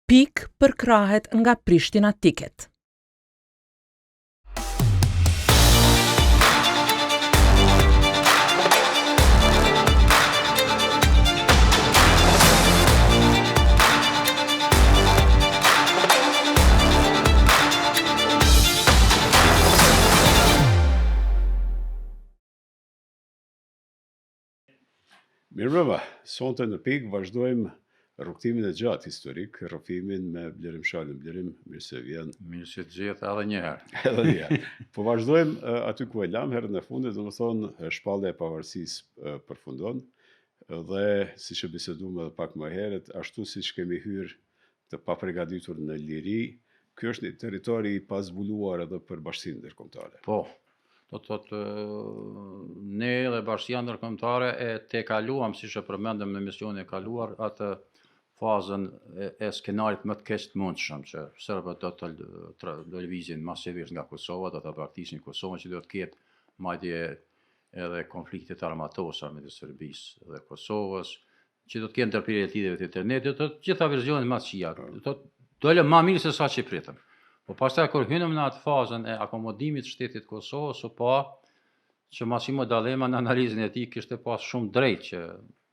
PIK përkrahet nga Prishtina Ticket. Mirëmbrëma, sonte në PIK vazhdojmë rrugtimin e gjatë historik, rrëfimin me Blerim Shalën. Blerim, mirë se vjen. Mirë se të gjithë edhe një herë. Edhe një herë. Po vazhdojmë aty ku e lam herën e fundit, domethënë shpallja e pavarësisë përfundon dhe siç e biseduam edhe pak më herët, ashtu siç kemi hyrë të paprigaditur në liri, ky është një territori i pazbuluar edhe për bashkësinë ndërkombëtare. Po. Do të thotë ne dhe Bashkia Ndërkombëtare e tekaluam, siç e përmendëm në emisionin e kaluar, atë fazën e skenarit më të keq të mundshëm që serbët do të lëvizin masivisht nga Kosova, do të braktisin Kosovën, që do të ketë madje edhe konfliktet armatosur midis Serbisë dhe Kosovës, që do të ketë ndërprerje të lidhjeve të internetit, të gjitha versionet më të këqija. Do lë më mirë se sa që pritëm. Po pastaj kur hynëm në atë fazën e akomodimit të shtetit Kosovës, u pa që Massimo D'Alema në analizën e tij kishte pas shumë drejt që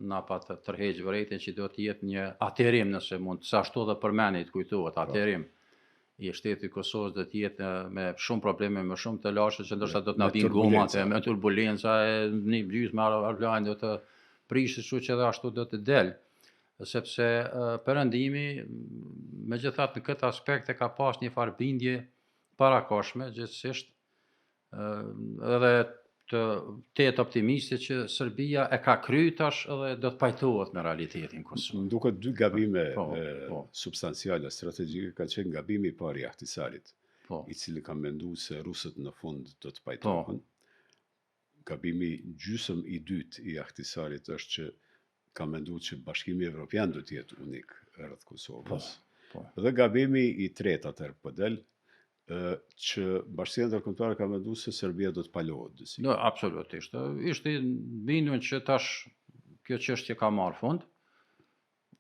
na pa të tërheqë vërejtjen që do të jetë një aterim, nëse mund, sa ashtu edhe përmendit kujtohet, aterim i shtetit Kosovës do të jetë me shumë probleme, me shumë të lashtë, që ndoshta do të na vinë gomat, me turbulenca, një gjysmë avlajnë do të prishë, kështu që edhe ashtu do të del. Sepse perëndimi, megjithatë në këtë aspekt e ka pas një farë bindje parakoshme, gjithsesi edhe të jetë optimiste që Serbia e ka kryer tash edhe do të pajtohet me realitetin Kosovë. Më duket dy gabime substanciale, strategjike, ka qenë gabimi i parë i Ahtisarit, i cili ka menduar se rusët në fund do të pajtohen. Gabimi gjysmë i dytë i Ahtisarit është që ka menduar që Bashkimi Evropian do të jetë unik rreth Kosovës. Dhe gabimi i tretë atëherë po del që Bashkia Ndërkombëtare ka menduar se Serbia do të palohet disi. Jo, absolutisht. Ishte bindur që tash kjo çështje ka marrë fund.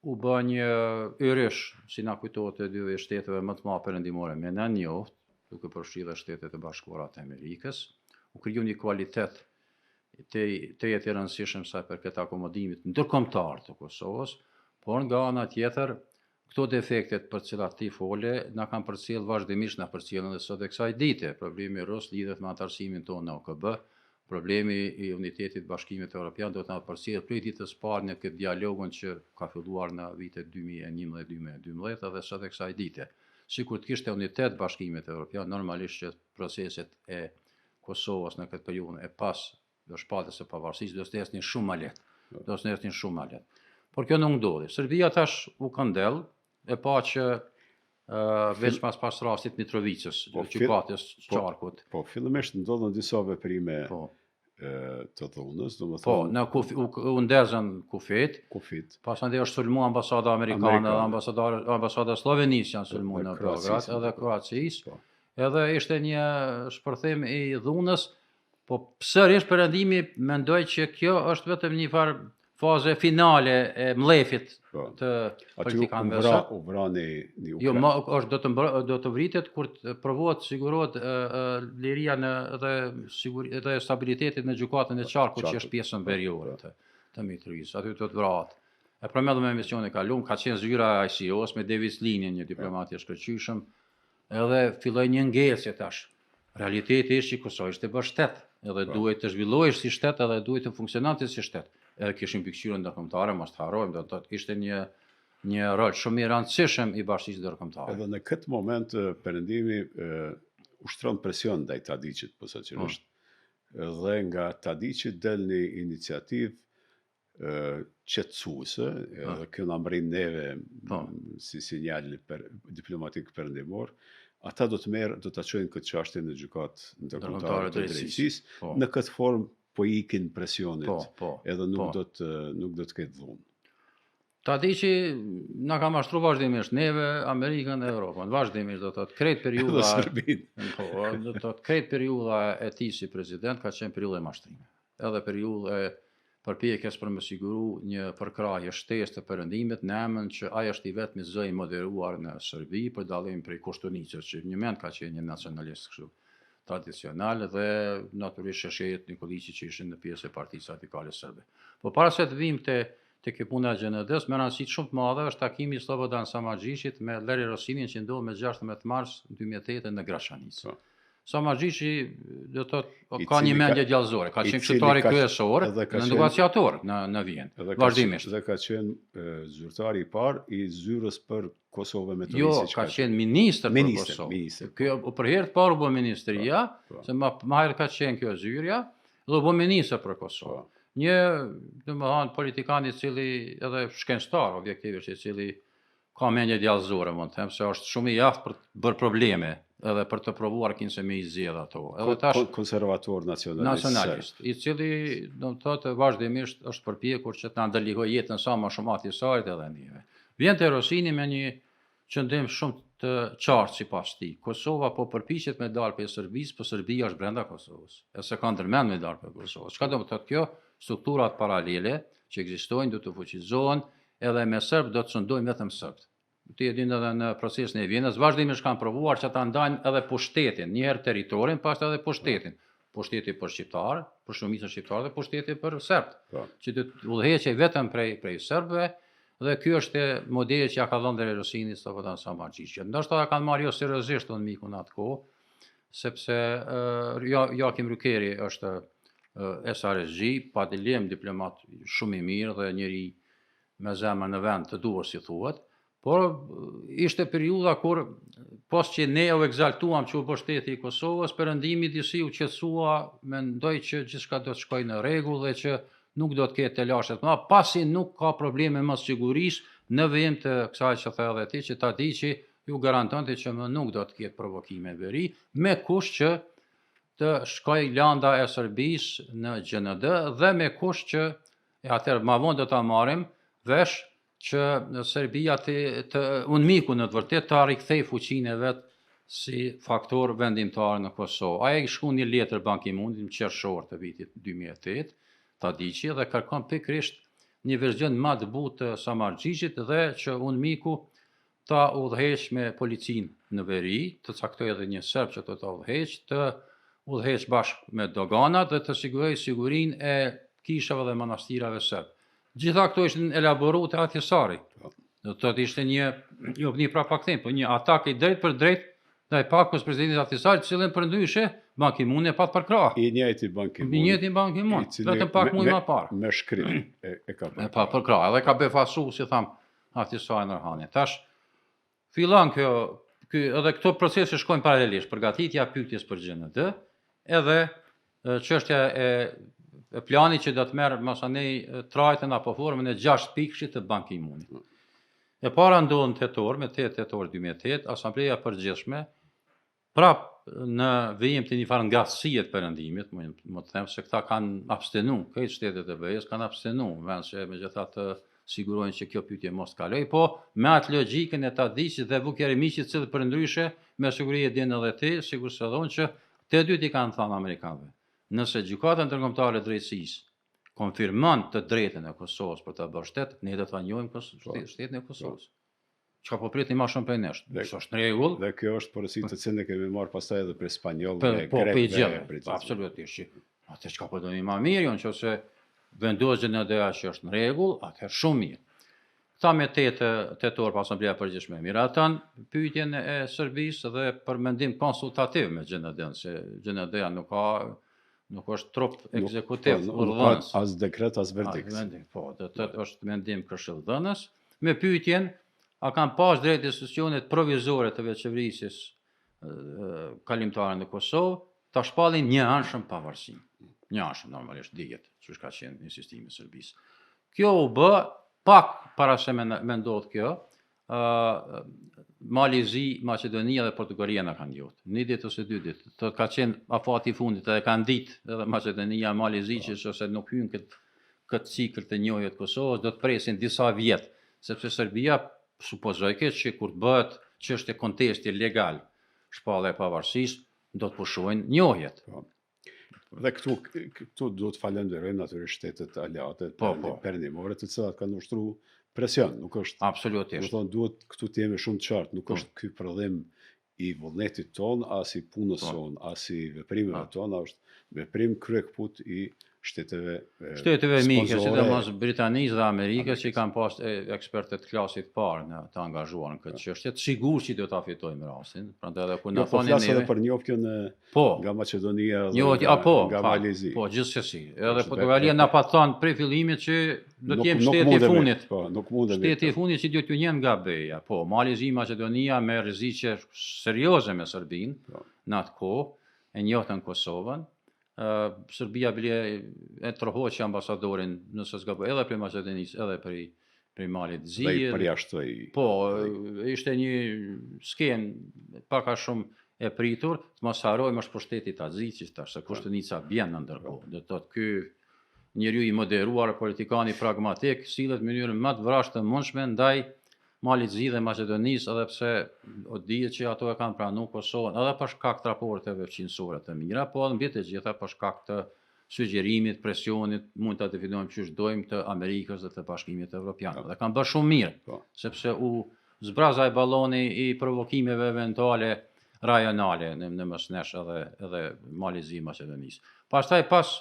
U bë një yrish, si na kujtohet e dy shteteve më të mëdha perëndimore me në njoft, duke përfshirë Shtetet e Bashkuara të Amerikës. U krijoi një kualitet të jetë i rëndësishëm sa për këtë akomodimit ndërkombëtar të Kosovës, por nga ana tjetër, këto defektet për cilat ti fole, na kanë përcjell vazhdimisht, na përcjellën edhe sot e kësaj dite. Problemi rus lidhet me anëtarësimin tonë në OKB, problemi i unitetit Bashkimit Evropian do të na përcjell prej ditës parë në këtë dialogun që ka filluar në vitet 2011-2012 edhe sot e kësaj dite. Sikur të kishte unitet Bashkimit Evropian, normalisht që proceset e Kosovës në këtë periudhë e pas do shpalljes së pavarësisë do të ecnin shumë më lehtë. Por kjo nuk ndodhi. Serbia tash u këndell, e pa që veç pas rastit Mitrovicës, gjykatës qarkut. Po, fillimisht ndodhen disa veprime të dhunës, domethënë. Po, u ndezën kufit. Pasandej është sulmuar ambasada amerikane, ambasada Slovenisë janë sulmuar në Beograd, edhe Kroacisë. Edhe ishte një shpërthim i dhunës. Po sërish perëndimi mendoj që kjo është vetëm një farë faze finale e mlefit të politikanëve. U vrani një Jo, do të vritet kur të provohet sigurohet liria dhe stabiliteti në gjykatën e qarkut që është pjesën veriore të Mitrovicës. Aty do të vrahet. E përmendëm në emisionin e kaluar, ka qenë zyra e ICO-s me Davis Linin, një diplomat i shkëlqyeshëm, edhe filloi një ngelsje tash. Realiteti është që Kosova ishte bërë shtet, edhe duhet të zhvillohej si shtet, edhe duhet të funksionante si shtet. Edhe kishim mbikëqyrjen ndërkombëtare, mos të harrojmë, do të thotë ishte një rol shumë i rëndësishëm i Bashkisë Ndërkombëtare. Edhe në këtë moment perëndimi ushtron presion ndaj Tadiçit posaçërisht. Dhe nga Tadiçi del një iniciativë qetësuese, edhe kjo na mbrin neve si sinjal diplomatik perëndimor. Ata do ta çojnë këtë çështje në gjykatë ndërkombëtare të drejtësisë. Në këtë formë po ikin presionit, edhe nuk do të ketë dhunë. Tadiçi na ka mashtruar vazhdimisht neve, Amerikën dhe Evropën. Vazhdimisht do të thotë krejt periudha e tij si president ka qenë periudhë e mashtrimeve. Edhe periudhë përpjekjes për me siguru një përkrahje shtesë të perëndimit në emën që ai është i vetmi zë i moderuar në Serbi për dallim prej Koštunicës, që një mend ka qenë një nacionalist kështu tradicional dhe natyrisht sheshjet Nikoliçi që ishin në pjesë e Partisë Radikale Serbe. Po para se të vim te kjo puna e GND-s, me rëndësi shumë të madhe është takimi i Slobodan Samardžićit me Leri Rosinin që ndodhi me 16 mars 2008 në Gračanicë. Samardžići do të thotë ka një mendje djallëzore, ka qenë këshilltari kryesor dhe negociator në Vjenë, vazhdimisht. Dhe ka qenë zyrtari i parë i zyrës për Kosovë me Jo, ka qenë ministër për Kosovë. Kjo për herë të parë u bë ministria, se më herë ka qenë kjo zyrja, dhe u bë ministër për Kosovë. Një, domethënë, politikan i cili edhe shkencëtar objektivisht i cili ka mendje djallëzore, mund të them se është shumë i aftë për të bërë probleme edhe për të provuar kinse me i zgjedh ato. Edhe tash konservator nacionalist, i cili do të thotë vazhdimisht është përpjekur që ta ndërligojë jetën sa më shumë Ahtisarit edhe ndjeve. Vjen te Rosini me një qëndrim shumë të qartë sipas tij. Kosova po përpiqet me dalë prej Serbisë, po Serbia është brenda Kosovës. E se ka ndërmend me dalë prej Kosovës. Çka do të thotë kjo? Strukturat paralele që ekzistojnë do të fuqizohen edhe me serb do të çndojnë vetëm serbt. Ti e din edhe në procesin e Vjenës vazhdimisht kanë provuar që ta ndajnë edhe pushtetin, një herë territorin, pastaj edhe pushtetin. Pushteti për shqiptar, për shumicën shqiptare dhe pushteti për serbt. Që do të udhëheqej vetëm prej serbëve dhe ky është modeli që ja ka dhënë Leri Rosini Slobodan Samardžić. Ndoshta ja kanë marrë jo seriozisht ton miku në atë kohë, sepse Joachim Rykeri është SRSG, pa dilem diplomat shumë i mirë dhe njëri me zemër në vend të duhur si thuhet, por ishte periudha kur pas që ne u egzaltuam që u bë shteti i Kosovës, perëndimi disi u qetësua, mendoj që gjithçka do të shkojë në rregull dhe që nuk do të ketë telashe të mëdha, pasi nuk ka probleme më sigurisht në vend të kësaj që thë edhe ti, që Tadiçi ju garantonte që më nuk do të ketë provokime veri, me kush që të shkoj landa e Serbisë në GND dhe me kush që atëherë ma vonë do ta marrim vesh që Serbia të unmiku në të vërtet të rikthej fuqinë e vet si faktor vendimtar në Kosovë. Ai shkruan një letër Ban Ki-moonit në qershor të vitit 2008, Tadiçi, dhe kërkon pikërisht një version më të butë të Samardžićit dhe që unmiku ta udhëheq me policinë në veri, të caktoj edhe një serb që të ta udhëheq, të udhëheq bashkë me doganat dhe të siguroj sigurinë e kishave dhe manastirave serb. Gjitha këto ishin elaboruar te Ahtisari. Do të thotë ishte një prapakthim, po një atak i drejt për drejt ndaj pakos presidentit Ahtisarit, të cilën përndryshe Ban Ki-moon e pat përkrah. I njëjti Ban Ki-moon. I njëjti Ban Ki-moon, vetëm pak muaj më parë. Me shkrim e ka bërë. E pa përkrah, edhe ka befasu, si tham, Ahtisari Nërhani. Tash fillon edhe këto procese shkojnë paralelisht, përgatitja pyetjes për GND, edhe çështja e plani që do të merr masanej trajtën apo formën e 6 pikëshit të Ban Ki-moonit. E para ndodh në tetor, me 8 tetor 2008, Asambleja Përgjithshme, prap në vijim të një farë ngatësie të perëndimit, më të them se këta kanë abstenu, këtë shtetet e BE-s kanë abstenu, vend që megjithatë sigurojnë që kjo pyetje mos kaloj, po me atë logjikën e Tadiçit dhe Vuk Jeremiçit, që përndryshe me siguri e din edhe ti, sikur se thonë që të dy i kanë thënë amerikanëve. Nëse gjykata ndërkombëtare e drejtësisë konfirmon të drejtën e Kosovës për ta bërë shtet, ne do ta njohim shtetin e Kosovës. Çka po pritni më shumë prej nesh. Është në rregull. Dhe kjo është porosi të cilën ne kemi marrë pastaj edhe për spanjollë dhe grekë. Absolutisht. Atë çka po doni më mirë, nëse vendos GND-a që është në rregull, atëherë shumë mirë. Këta me 8 tetor pa Asambleja Përgjithshme miratan pyetjen e Serbisë dhe për mendim konsultativ me GND-n, se GND-ja nuk është trup ekzekutiv, urdhënës. As dekret, as verdikt. Po, do të thotë është mendim këshilldhënës, me pyetjen a kanë pas drejt institucionet provizore të veçëverisis kalimtare në Kosovë, ta shpallin një anshëm pavarësi. Një anshëm normalisht dihet, siç ka qenë insistimi i Serbisë. Kjo u bë pak para se me ndodh kjo, Malizi, Maqedonia dhe Portugalia na kanë njohur. Një ditë ose 2 ditë. Të ka qenë afati i fundit edhe kanë ditë edhe Maqedonia, Malizi që ose nuk hyn këtë cikël të njohjes të Kosovës, do të presin disa vjet, sepse Serbia supozoj që kur të bëhet çështje kontesti legal, shpallja e pavarësisë, do të pushojnë njohjet. Dhe këtu duhet falenderojmë natyrisht shtetet aleate perëndimore, të cilat kanë ushtruar presion, nuk është. Absolutisht. Do thonë duhet këtu të jemi shumë të qartë, nuk është ky prodhim i vullnetit ton, as i punës son, as i veprimeve tona, është veprim kryekput i shteteve mike, sidomos Britanisë dhe Amerikës, që kanë pas ekspertet klasit parë në të angazhuar në këtë çështje, të sigurt që do ta fitojmë rastin. Prandaj edhe kur na thonë ne edhe për njofjen nga Maqedonia dhe nga Malezi. Po, gjithsesi. Edhe Portugalia na pa thënë prej fillimit që do të jem shteti i fundit. Po, nuk mundemi. Shteti i fundit që do t'ju njen nga BE-ja. Po, Malezi, Maqedonia me rreziqe serioze me Serbinë në atë kohë, e njohtën Kosovën. Serbia bile e trohoqi ambasadorin nëse s'gaboj edhe për Maqedonisë edhe për Malit Zi. Dhe i përjashtoi. Po, ishte një skenë pak a shumë e pritur, të mos harrojmë është për shteti Tazicit tash, se Koshtunica bjen në ndërkohë. Do të thotë ky njeriu i moderuar, politikani pragmatik, sillet në mënyrën më të vrashtë të mundshme ndaj Malit Zi dhe Maqedonisë, edhe pse o dihet që ato e kanë pranuar Kosovën, edhe për shkak të raporteve fqinësore të mira, po edhe mbi të gjitha për shkak të sugjerimit, presionit, mund ta definojmë çu dojmë të Amerikës dhe të Bashkimit Evropian. Dhe kanë bërë shumë mirë, sepse u zbrazai balloni i provokimeve eventuale rajonale në Mesnesh edhe Malit Zi Maqedonisë. Pastaj pas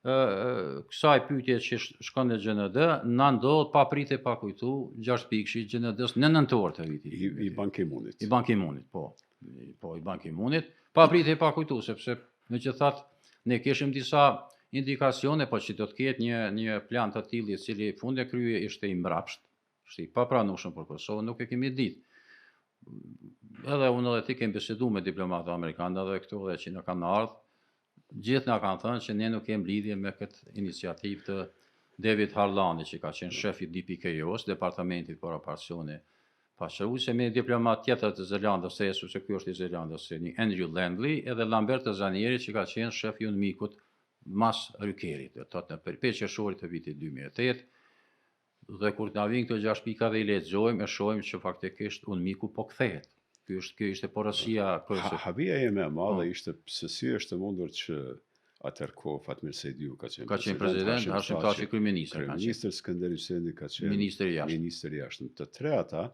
kësaj pyetje që shkon në GND, na ndodh pa pritë pa kujtu 6 pikësh GND-s në nëntor të vitit. I Ban Ki-moonit. I Ban Ki-moonit, po. Po, i Ban Ki-moonit. Pa pritë pa kujtu, sepse megjithatë ne kishim disa indikacione, po që do të ketë një plan të tillë i cili fundi krye ishte i mbrapsht, ishte i papranueshëm për Kosovën, nuk e kemi ditë. Edhe unë edhe ti kemi biseduar me diplomatë amerikanë edhe këtu dhe që na kanë ardhur. Gjithë na kanë thënë që ne nuk kemi lidhje me këtë iniciativë të David Harlani, që ka qenë shefi i DPKO-s, Departamentit për Operacione Paqëruese, me diplomat tjetër të Zelandës, sepse ky është i Zelandës, një Andrew Landley, edhe Lambert Zanieri, që ka qenë shefi i UNMIK-ut mas Rykerit, do të thotë në periudhën qershorit të vitit 2008. Dhe kur na vijnë këto 6 pika dhe i lexojmë, e shohim që faktikisht UNMIK-u po kthehet. Ky ishte porosia kryesore. Habia ime e madhe ishte se si është mundur që atëherë Fatmir Sejdiu ka qenë president, Hashim Thaçi kryeministër, kryeministër Skënder Hyseni ka qenë ministër i jashtëm. Të tre ata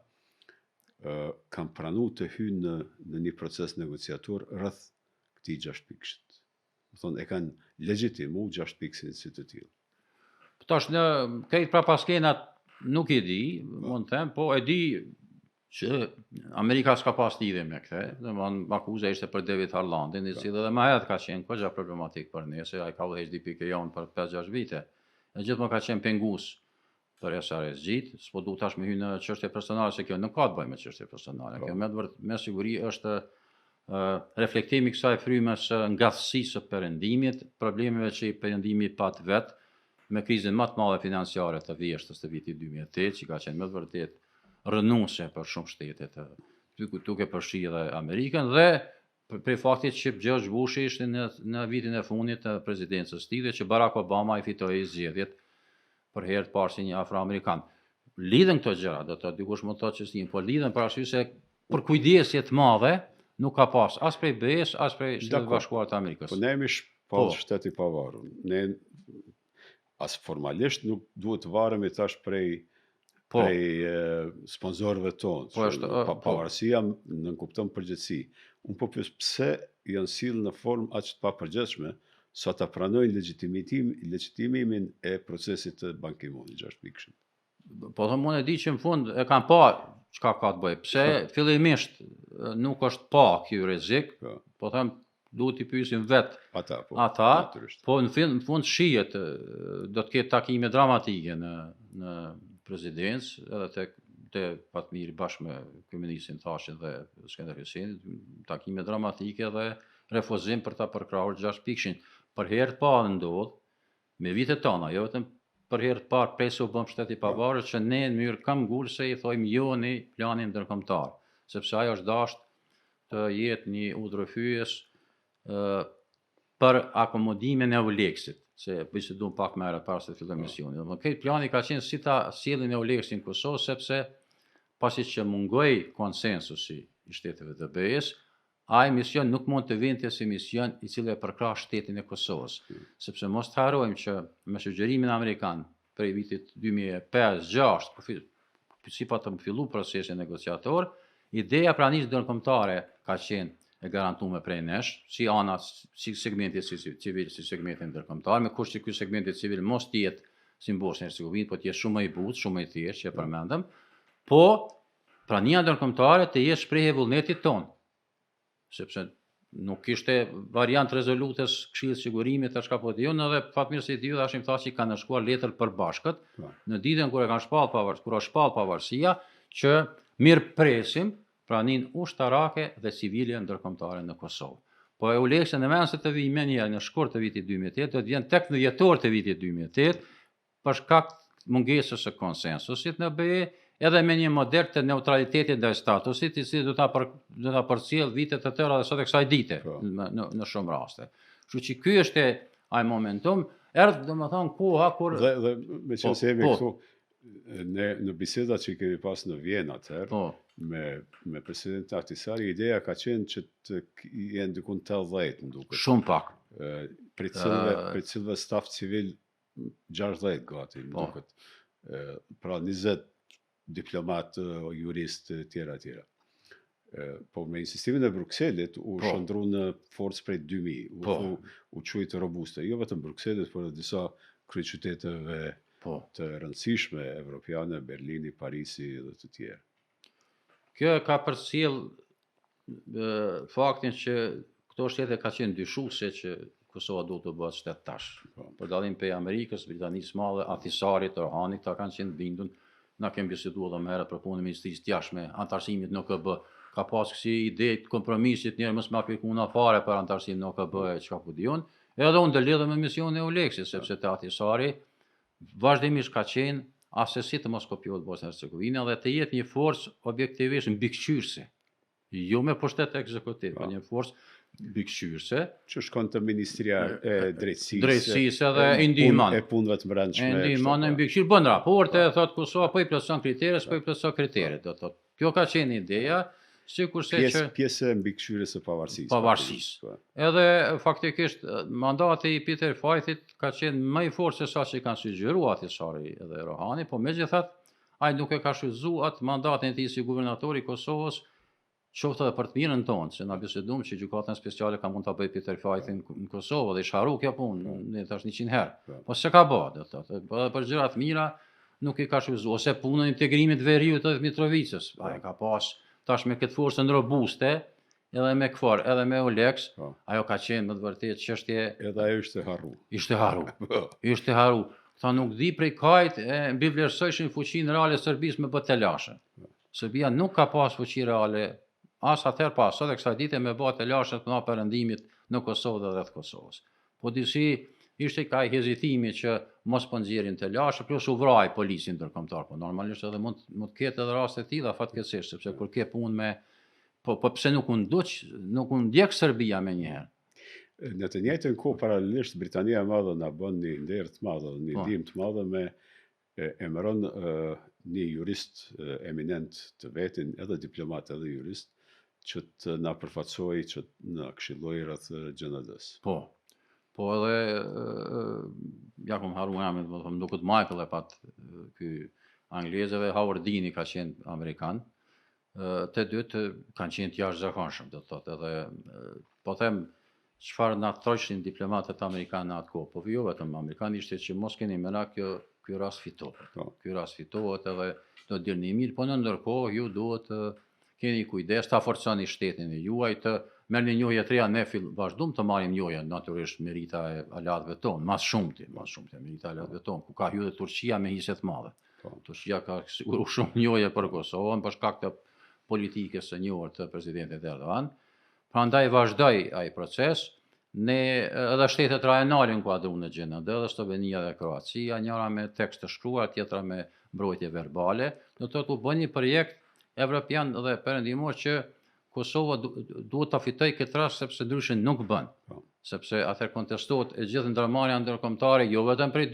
kanë pranuar të hyjnë në një proces negociator rreth këtij 6 pikësh. Do thonë e kanë legjitimuar 6 pikësin si të tillë. Tash në këtë prapaskenat nuk e di, mund të them, po e di që Amerika s'ka pas lidhje me këtë, domethënë akuza ishte për David Harlandin, i cili edhe më herët ka qenë goxha problematik për ne, se ai ka udhëheq DPKO-n për 5-6 vite. E gjithmonë ka qenë pengus për SRSG-t, s'po du tash me hyrë në çështje personale, se kjo nuk ka të bëjë me çështje personale. Kjo me siguri është reflektimi i kësaj frymës ngatësisë së perëndimit, problemeve që i perëndimi pat vet, me krizën më të madhe financiare të vjeshtës të vitit 2008, që ka qenë me vërtet rënuese për shumë shtete duke përfshirë edhe Amerikën, dhe për faktit që George Bush ishte në vitin e fundit të prezidencës së tij, dhe që Barack Obama i fitoi zgjedhjet për herë të parë si një afroamerikan. Lidhen këto gjëra, do të dikush mund të thotë që s'jin, po lidhen për arsye se për kujdesje të madhe nuk ka pas as prej BE-s as prej Shtetit Bashkuar të Amerikës. Po ne jemi shteti i pavarur. Ne as formalisht nuk duhet të varemi tash prej sponsorëve tonë. Pavarësia në kupton përgjithësi. Unë po pyes pse janë sill në formë aq të papërgjithshme sa ta pranojnë legjitimimin e procesit të Ban Ki-moonit 6 pikësh. Po them unë e di që në fund e kanë pa çka ka të bëjë. Pse fillimisht nuk është pa ky rrezik, po them duhet i pyesim vet ata, po në fund shihet do të ketë takime dramatike në prezidencë, edhe te Fatmiri bashkë me kryeministin Thacin dhe Skënder Hyseni, takime dramatike dhe refuzim për ta përkrahur 6 pikëshin. Për herë të parë ndodh me vitet tona, jo vetëm për herë të parë presu bëm shteti i pavarur që ne në mënyrë këmbgulse i thojmë jo në planin ndërkombëtar, sepse ajo është dashur të jetë një udhërhyjes për akomodimin e Euleksit, se bisedum pak më herët para se të fillojë misioni. Domethënë këtë plani ka qenë si ta sjellin Euleksin në Kosovë, sepse pasi që mungoi konsensusi i shteteve të BE-s, ai mision nuk mund të vinte si mision i cili e përkrah shtetin e Kosovës, sepse mos të harrojmë që me shoqërimin amerikan prej vitit 2005-2006, sipas të fillu procesi negociator, ideja pranisë ndërkombëtare ka qenë e garantuar prej nesh, si ana si segmenti civil, si segmenti ndërkombëtar, me kusht që ky segmenti civil mos të jetë si në Bosnjë e Hercegovinë, po të jetë shumë më i butë, shumë më i thjeshtë që e përmendëm, po prania ndërkombëtare të jetë shprehje e vullnetit ton, sepse nuk kishte variant rezolutës Këshillit të Sigurimit tash ka po diun, edhe fatmirësi i dashim thashë kanë shkuar letër përbashkët në ditën kur e kanë shpall kur është shpall pavarësia që mirë presim praninë ushtarake dhe civile ndërkombëtare në Kosovë. Po e ulekse në vend se të vijë më njëherë në shkurt të vitit 2008, do të vjen tek në dhjetor të vitit 2008 për shkak mungesës së konsensusit në BE, edhe me një model të neutralitetit ndaj statusit, i cili do ta përcjell vite të tëra dhe sot e kësaj dite në shumë raste. Kështu që ky është ai momentum, erdhë domethënë koha kur dhe me qenë se jemi këtu në bisedat që kemi pas në Vjenë atëherë, me president Ahtisaari, ideja ka qenë që të jenë dikun 80, më duket. Shumë pak. Për cilëve staf civil 60 gati, më duket. Pra 20 diplomat, jurist, tjera. Po me insistimin e Brukselit, u shëndru në forcë prej 2000, u quajtë robuste, jo vetëm Brukselit, por edhe disa kryeqyteteve të rëndësishme, evropiane, Berlini, Parisi dhe të tjerë. Kjo ka përcjell faktin që këto shtete ka qenë dyshuese që Kosova duhet të bëhet shtet tash. Për dallim prej Amerikës, Britanisë Madhe, Ahtisaarit, Rohanit, ta kanë qenë bindun. Na kemi biseduar edhe më herët për punën e Ministrisë të Jashtme, antarësimit në OKB. Ka pas kësi ide të kompromisit, njerë mos më aplikuna fare për antarësim në OKB e çka ku diun. Edhe unë lidhem me misionin e Oleksit, sepse te Ahtisaari vazhdimisht ka qenë asesi të mos kopiohet Bosnja e Hercegovina dhe të jetë një forcë objektivisht mbikëqyrëse. Jo me pushtet ekzekutiv, por një forcë mbikëqyrëse që shkon te Ministria e Drejtësisë dhe i ndihmon e punëve të brendshme. E ndihmon në mbikëqyrë, bën raporte, thot Kosova po i plotson kriteret, po i plotson kriteret, do thotë. Kjo ka qenë ideja, sikurse që pjesë e mbikëqyrjes së pavarësisë. Pavarësisë. Edhe faktikisht mandati i Peter Fajthit ka qenë më i fortë se sa që kanë sugjeruar Ahtisaari edhe Rohani, po megjithatë ai nuk e ka shfrytzuar atë mandatin e tij si guvernator i Kosovës, qoftë edhe për të mirën tonë, se na biseduam që gjykatën speciale ka mund ta bëjë Peter Fajthin në Kosovë dhe i sharu kjo punë, ne tash 100 herë. Po s'e ka bë, do thotë, për gjëra të mira nuk i ka shfrytzuar, ose punën e integrimit të Veriut të Mitrovicës, ai ka pas tash me këtë forcën robuste, edhe me KFOR, edhe me Oleks, ajo ka qenë më të vërtetë çështje. Edhe ajo ishte harru. Ishte harru. Tha nuk di prej kajt mbi vlerësojshin fuqinë reale Serbisë me bë telashe. Serbia nuk ka pas fuqi reale as atëherë pas sot e kësaj dite me bë telashe të mëdha perëndimit në Kosovë dhe rreth Kosovës. Po disi ishte ka hezitimi që mos po nxjerrin telashe, plus u vroi polici ndërkombëtar, po normalisht edhe mund të ketë edhe raste të tilla fatkeqësisht, sepse kur ke punë me po pse nuk u ndjek Serbia më njëherë. Në të njëjtën kohë paralelisht Britania e Madhe na bën një nder të madh, një ndihmë të madhe me emëron një jurist eminent të vetin, edhe diplomat edhe jurist, që të na përfaqësoj, që na këshilloj rreth GND-s. Po edhe ja kom harruar emrin, do të them duket Michael e pat ky anglez dhe Howard Dean ka qenë amerikan. Të dytë kanë qenë të jashtëzakonshëm, do të thotë, edhe po them çfarë na thoshin diplomatët amerikanë në atë kohë. Po jo vetëm amerikanë, ishte që mos keni merak ky rast fitohet. Ky rast fitohet edhe do të dilni mirë, po në ndërkohë ju duhet keni kujdes ta forconi shtetin e juaj të merrni njohje të reja, ne vazhdojmë të marrim njohje natyrisht merita e aleatëve tonë, mas shumti merita e aleatëve tonë, ku ka hyrë Turqia me hise të mëdha. Turqia ka siguruar shumë njohje për Kosovën për shkak të politikës së njohur të presidentit Erdogan. Prandaj vazhdoi ai proces. Ne edhe shtetet rajonale inkuadruan në GND, edhe Slovenia dhe Kroacia, njëra me tekst të shkruar, tjetra me mbrojtje verbale. Do të thotë u bën një projekt evropian dhe perëndimor që Kosova duhet ta fitojë këtë rast sepse ndryshe nuk bën. Sepse atëherë kontestohet e gjithë ndërmarrja ndërkombëtare, jo vetëm prej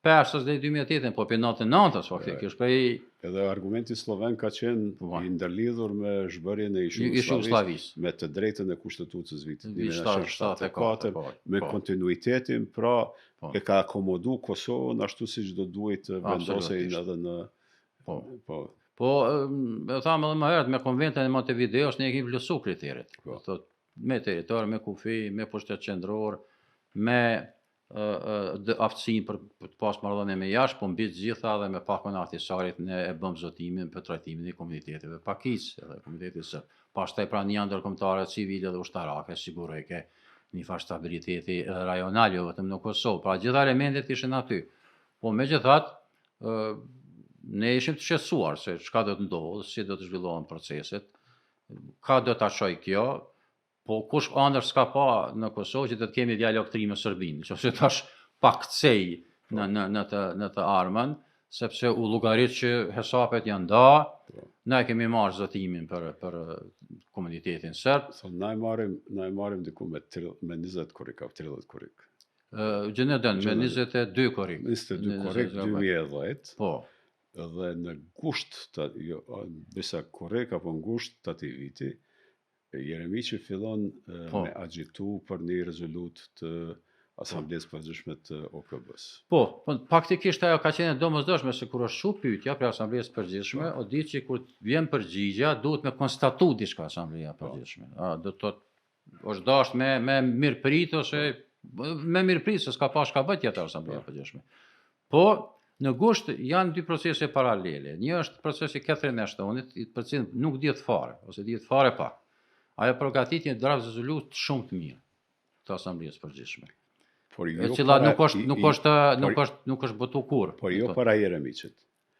2005 deri 2008, po për 99-s faktikisht prej Edhe argumenti sloven ka qenë i ndërlidhur me zhbërjen e ish Jugosllavisë, me të drejtën e kushtetutës vitit Vit 1974, me kontinuitetin, pra e ka akomodu Kosovën ashtu siç do duhet të vendosej edhe në Po, e thamë edhe më herët, me konventin e Montevideos ne kemi vlerësuar kriteret. Do thotë me territor, me kufi, me pushtet qendror, me aftësinë për të pas marrëdhënie me jashtë, po mbi të gjitha dhe me pakun aktisarit ne e bëm zotimin për trajtimin e komuniteteve pakis, edhe komunitetit së. Pastaj pra një ndërkombëtare civile dhe ushtarake siguroj ke një farë stabiliteti rajonal, jo vetëm në Kosovë. Pra gjitha elementet ishin aty. Po megjithatë, ne ishim të shqetësuar se çka do të ndodhë, si do të zhvillohen proceset, ka do ta çojë kjo, po kush ëndër s'ka pa në Kosovë që do të kemi dialog të ri me Serbinë, nëse tash pak kcej në të armën, sepse u llogarit që hesapet janë da, ne kemi marrë zotimin për komunitetin serb. Na e marrim diku me 20 korrik apo 30 korrik. Gjënëdën me 22 korrik. 22 korrik 2010. Po. Dhe në gusht, disa korrik apo në gusht të ati viti, Jeremiçi fillon me agjitu për një rezolut të Asamblesë Përgjithshme të OKB-s. Po, faktikisht ajo ka qenë domosdoshme se kur është shu pyetja për Asamblesë Përgjithshme, o di që kur vjen përgjigja, duhet me konstatu diçka Asambleja Përgjithshme. Do të thotë është dashur me mirëprit ose me mirëprit se s'ka pas ka bëj tjetër Asambleja Përgjithshme. Po në gusht janë dy procese paralele. Një është procesi Catherine Ashtonit, për cilin nuk dihet fare ose dihet fare pak. Ajo përgatitje draft rezolut shumë të mirë të Asamblesë Përgjithshme. E cila nuk është botu kur. Por jo para Jeremiçit.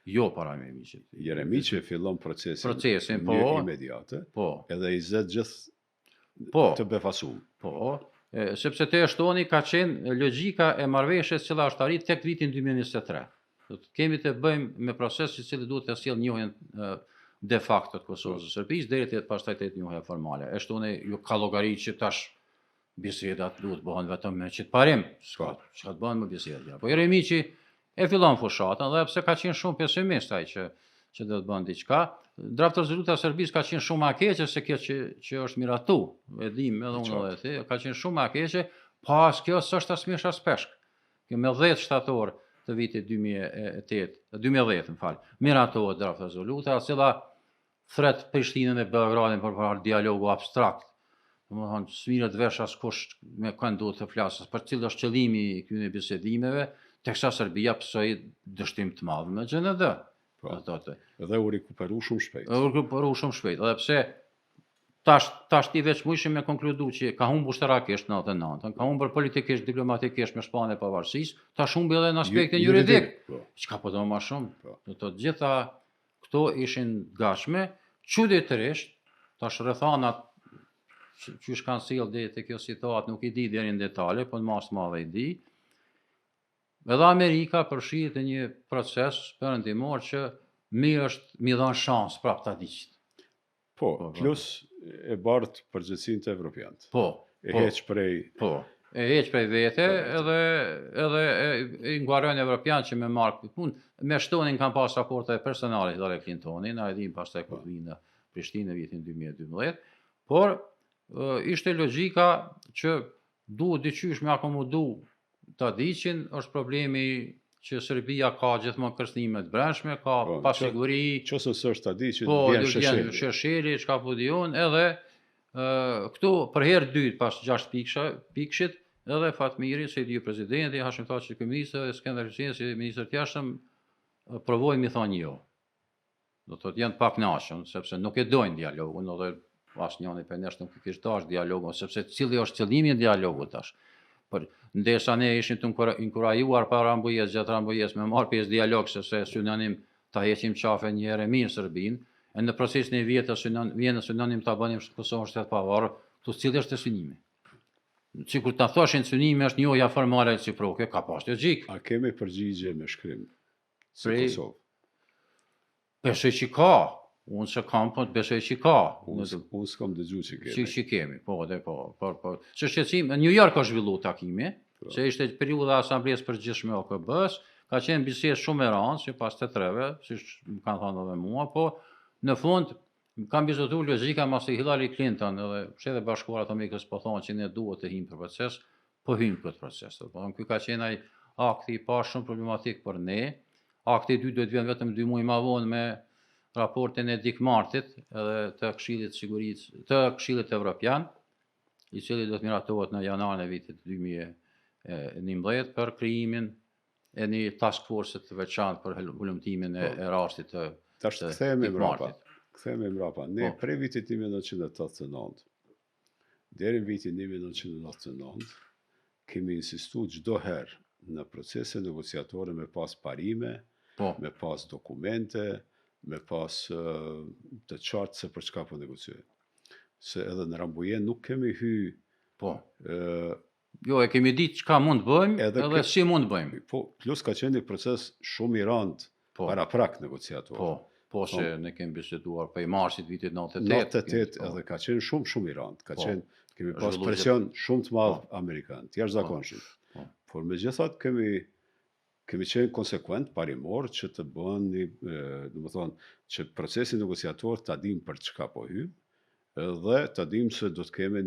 Jo para Jeremiçit. Jeremiçi fillon procesin po imediate. Po. Edhe i zë gjithë të befasuar. Po. Sepse te Ashtoni ka qenë logjika e marrëveshjes që është arrit tek vitin 2023. Do të kemi të bëjmë me proces i cili duhet të sjellë njohjen de facto të Kosovës së Serbisë deri te pastaj te njohja formale. Ashtoni ju ka llogarit që tash bisedat duhet bëhen vetëm me çit parim. Çka të bëhen me biseda. Po Jeremiçi e fillon fushatën dhe pse ka qenë shumë pesimist ai që do të bën diçka. Draft rezoluta e Serbisë ka qenë shumë më keqe se kjo që është miratu. E dim edhe unë edhe ti, ka qenë shumë më keqe, pas kjo s'është as mish as peshk. Kjo me 10 shtator të vitit 2010, miratohet draft rezoluta, e cila thret Prishtinën e Beogradin për dialogu abstrakt. Domethënë smiret vesh askush me kënd duhet të flasë, për cilë është qëllimi i këtyre bisedimeve, teksa Serbia pësoi dështim të madh me GND. Edhe u rikuperu shumë shpejt. Edhe pse tash ti veç mujshim me konkludu që ka humbur ushtarakisht në 99, ka humbur politikisht, diplomatikisht me shpalljen e pavarësisë, tash humbi edhe në aspektin juridik. Çka po do më shumë? Do të gjitha këto ishin gashme, çuditërisht, tash rrethanat që kanë sjell deri te kjo citat nuk i di deri në detale, po në mas madhe i di. Edhe Amerika përfshihet në një proces perëndimor që mi dhan shans prapë ta diqit. Po, plus e bart përgjegjësinë të evropianët. E heq prej vete edhe e nguarojnë evropianë që me marrë punë. Me Shtonin kanë pas raporte personale Hillary Clintonin, na e dim pastaj kur vinë në Prishtinë në vitin 2012, por ishte logjika që duhet dyqysh me akomodu Tadićin, është problemi që Serbia ka gjithmonë kërcënime të brendshme, ka pasiguri. Qose s'është Tadići, vjen Shesheli, çka po diun, edhe këtu për herë dytë pas 6 pikshit, edhe Fatmiri, se i dy presidenti, Hashim Thaçi ministër, dhe Skënder Huseni si ministër të jashtëm, provojnë mi thonë jo. Do thotë janë pak kënaqur, sepse nuk e dojnë dialogun, edhe asnjëri prej nesh nuk e kishte dash dialogun, sepse cili është qëllimi i dialogut tash. Por ndërsa ne ishim të inkurajuar para Rambujes, gjatë Rambujes me marrë pjesë dialog, sepse synonim ta heqim qafe një herë mirë Serbinë, e në procesin e vjetës vjen synonim ta bënim Kosovën shtet pavarur, tu cili është synimi. Sikur ta thoshin synimi është njohja formale reciproke, ka pas logjik. A kemi përgjigje me shkrim si Kosovë? Besoj që ka. Unë se kam, po besoj që ka. Unë s'kam dëgjuar që kemi. Që kemi, po. Që shqetësim, në New York ka zhvillu takimi, se ishte periudha Asamblesë Përgjithshme OKB-s, ka qenë bisedë shumë e rëndë, sipas të treve, siç më kanë thënë edhe mua, po në fund kam bizeduar logjika mas Hillary Clinton edhe Shtetet Bashkuara të Amerikës po thonë që ne duhet të hyjmë në proces, po hyjmë në këtë proces. Po ky ka qenë ai akti i parë shumë problematik për ne. Akti i dytë do të vjen vetëm 2 muaj më vonë me raportin e Dick Martit edhe të Këshillit Sigurisë, të Këshillit Evropian, i cili do të miratohet në janarin e vitit 2011 për krijimin e një task force të veçantë për hulumtimin e rastit të Tash kthehemi Dick mbrapa. Martit. Kthehemi mbrapa. Ne Po. prej vitit 1989 deri në vitin 1999 kemi insistuar çdo herë në procese negociatore me pas parime, Po, me pas dokumente, me pas të qartë se për çka po negociojmë. Se edhe në Rambujen nuk kemi po. ë Jo, e kemi ditë çka mund të bëjmë Edhe edhe si mund të bëjmë. po plus ka qenë një proces shumë i rëndë Po. para prak negociator. Po se ne kemi biseduar prej marsit vitit 98. 98 po. edhe ka qenë shumë i rëndë. Ka Po. qenë kemi pas Zhvillu presion shumë të madh Po. amerikan, të jashtëzakonshëm. Po. Por megjithatë kemi qenë konsekuent parimor që të bën një, domethënë që procesi negociator ta dim për çka po hym, dhe ta dim se do të kemi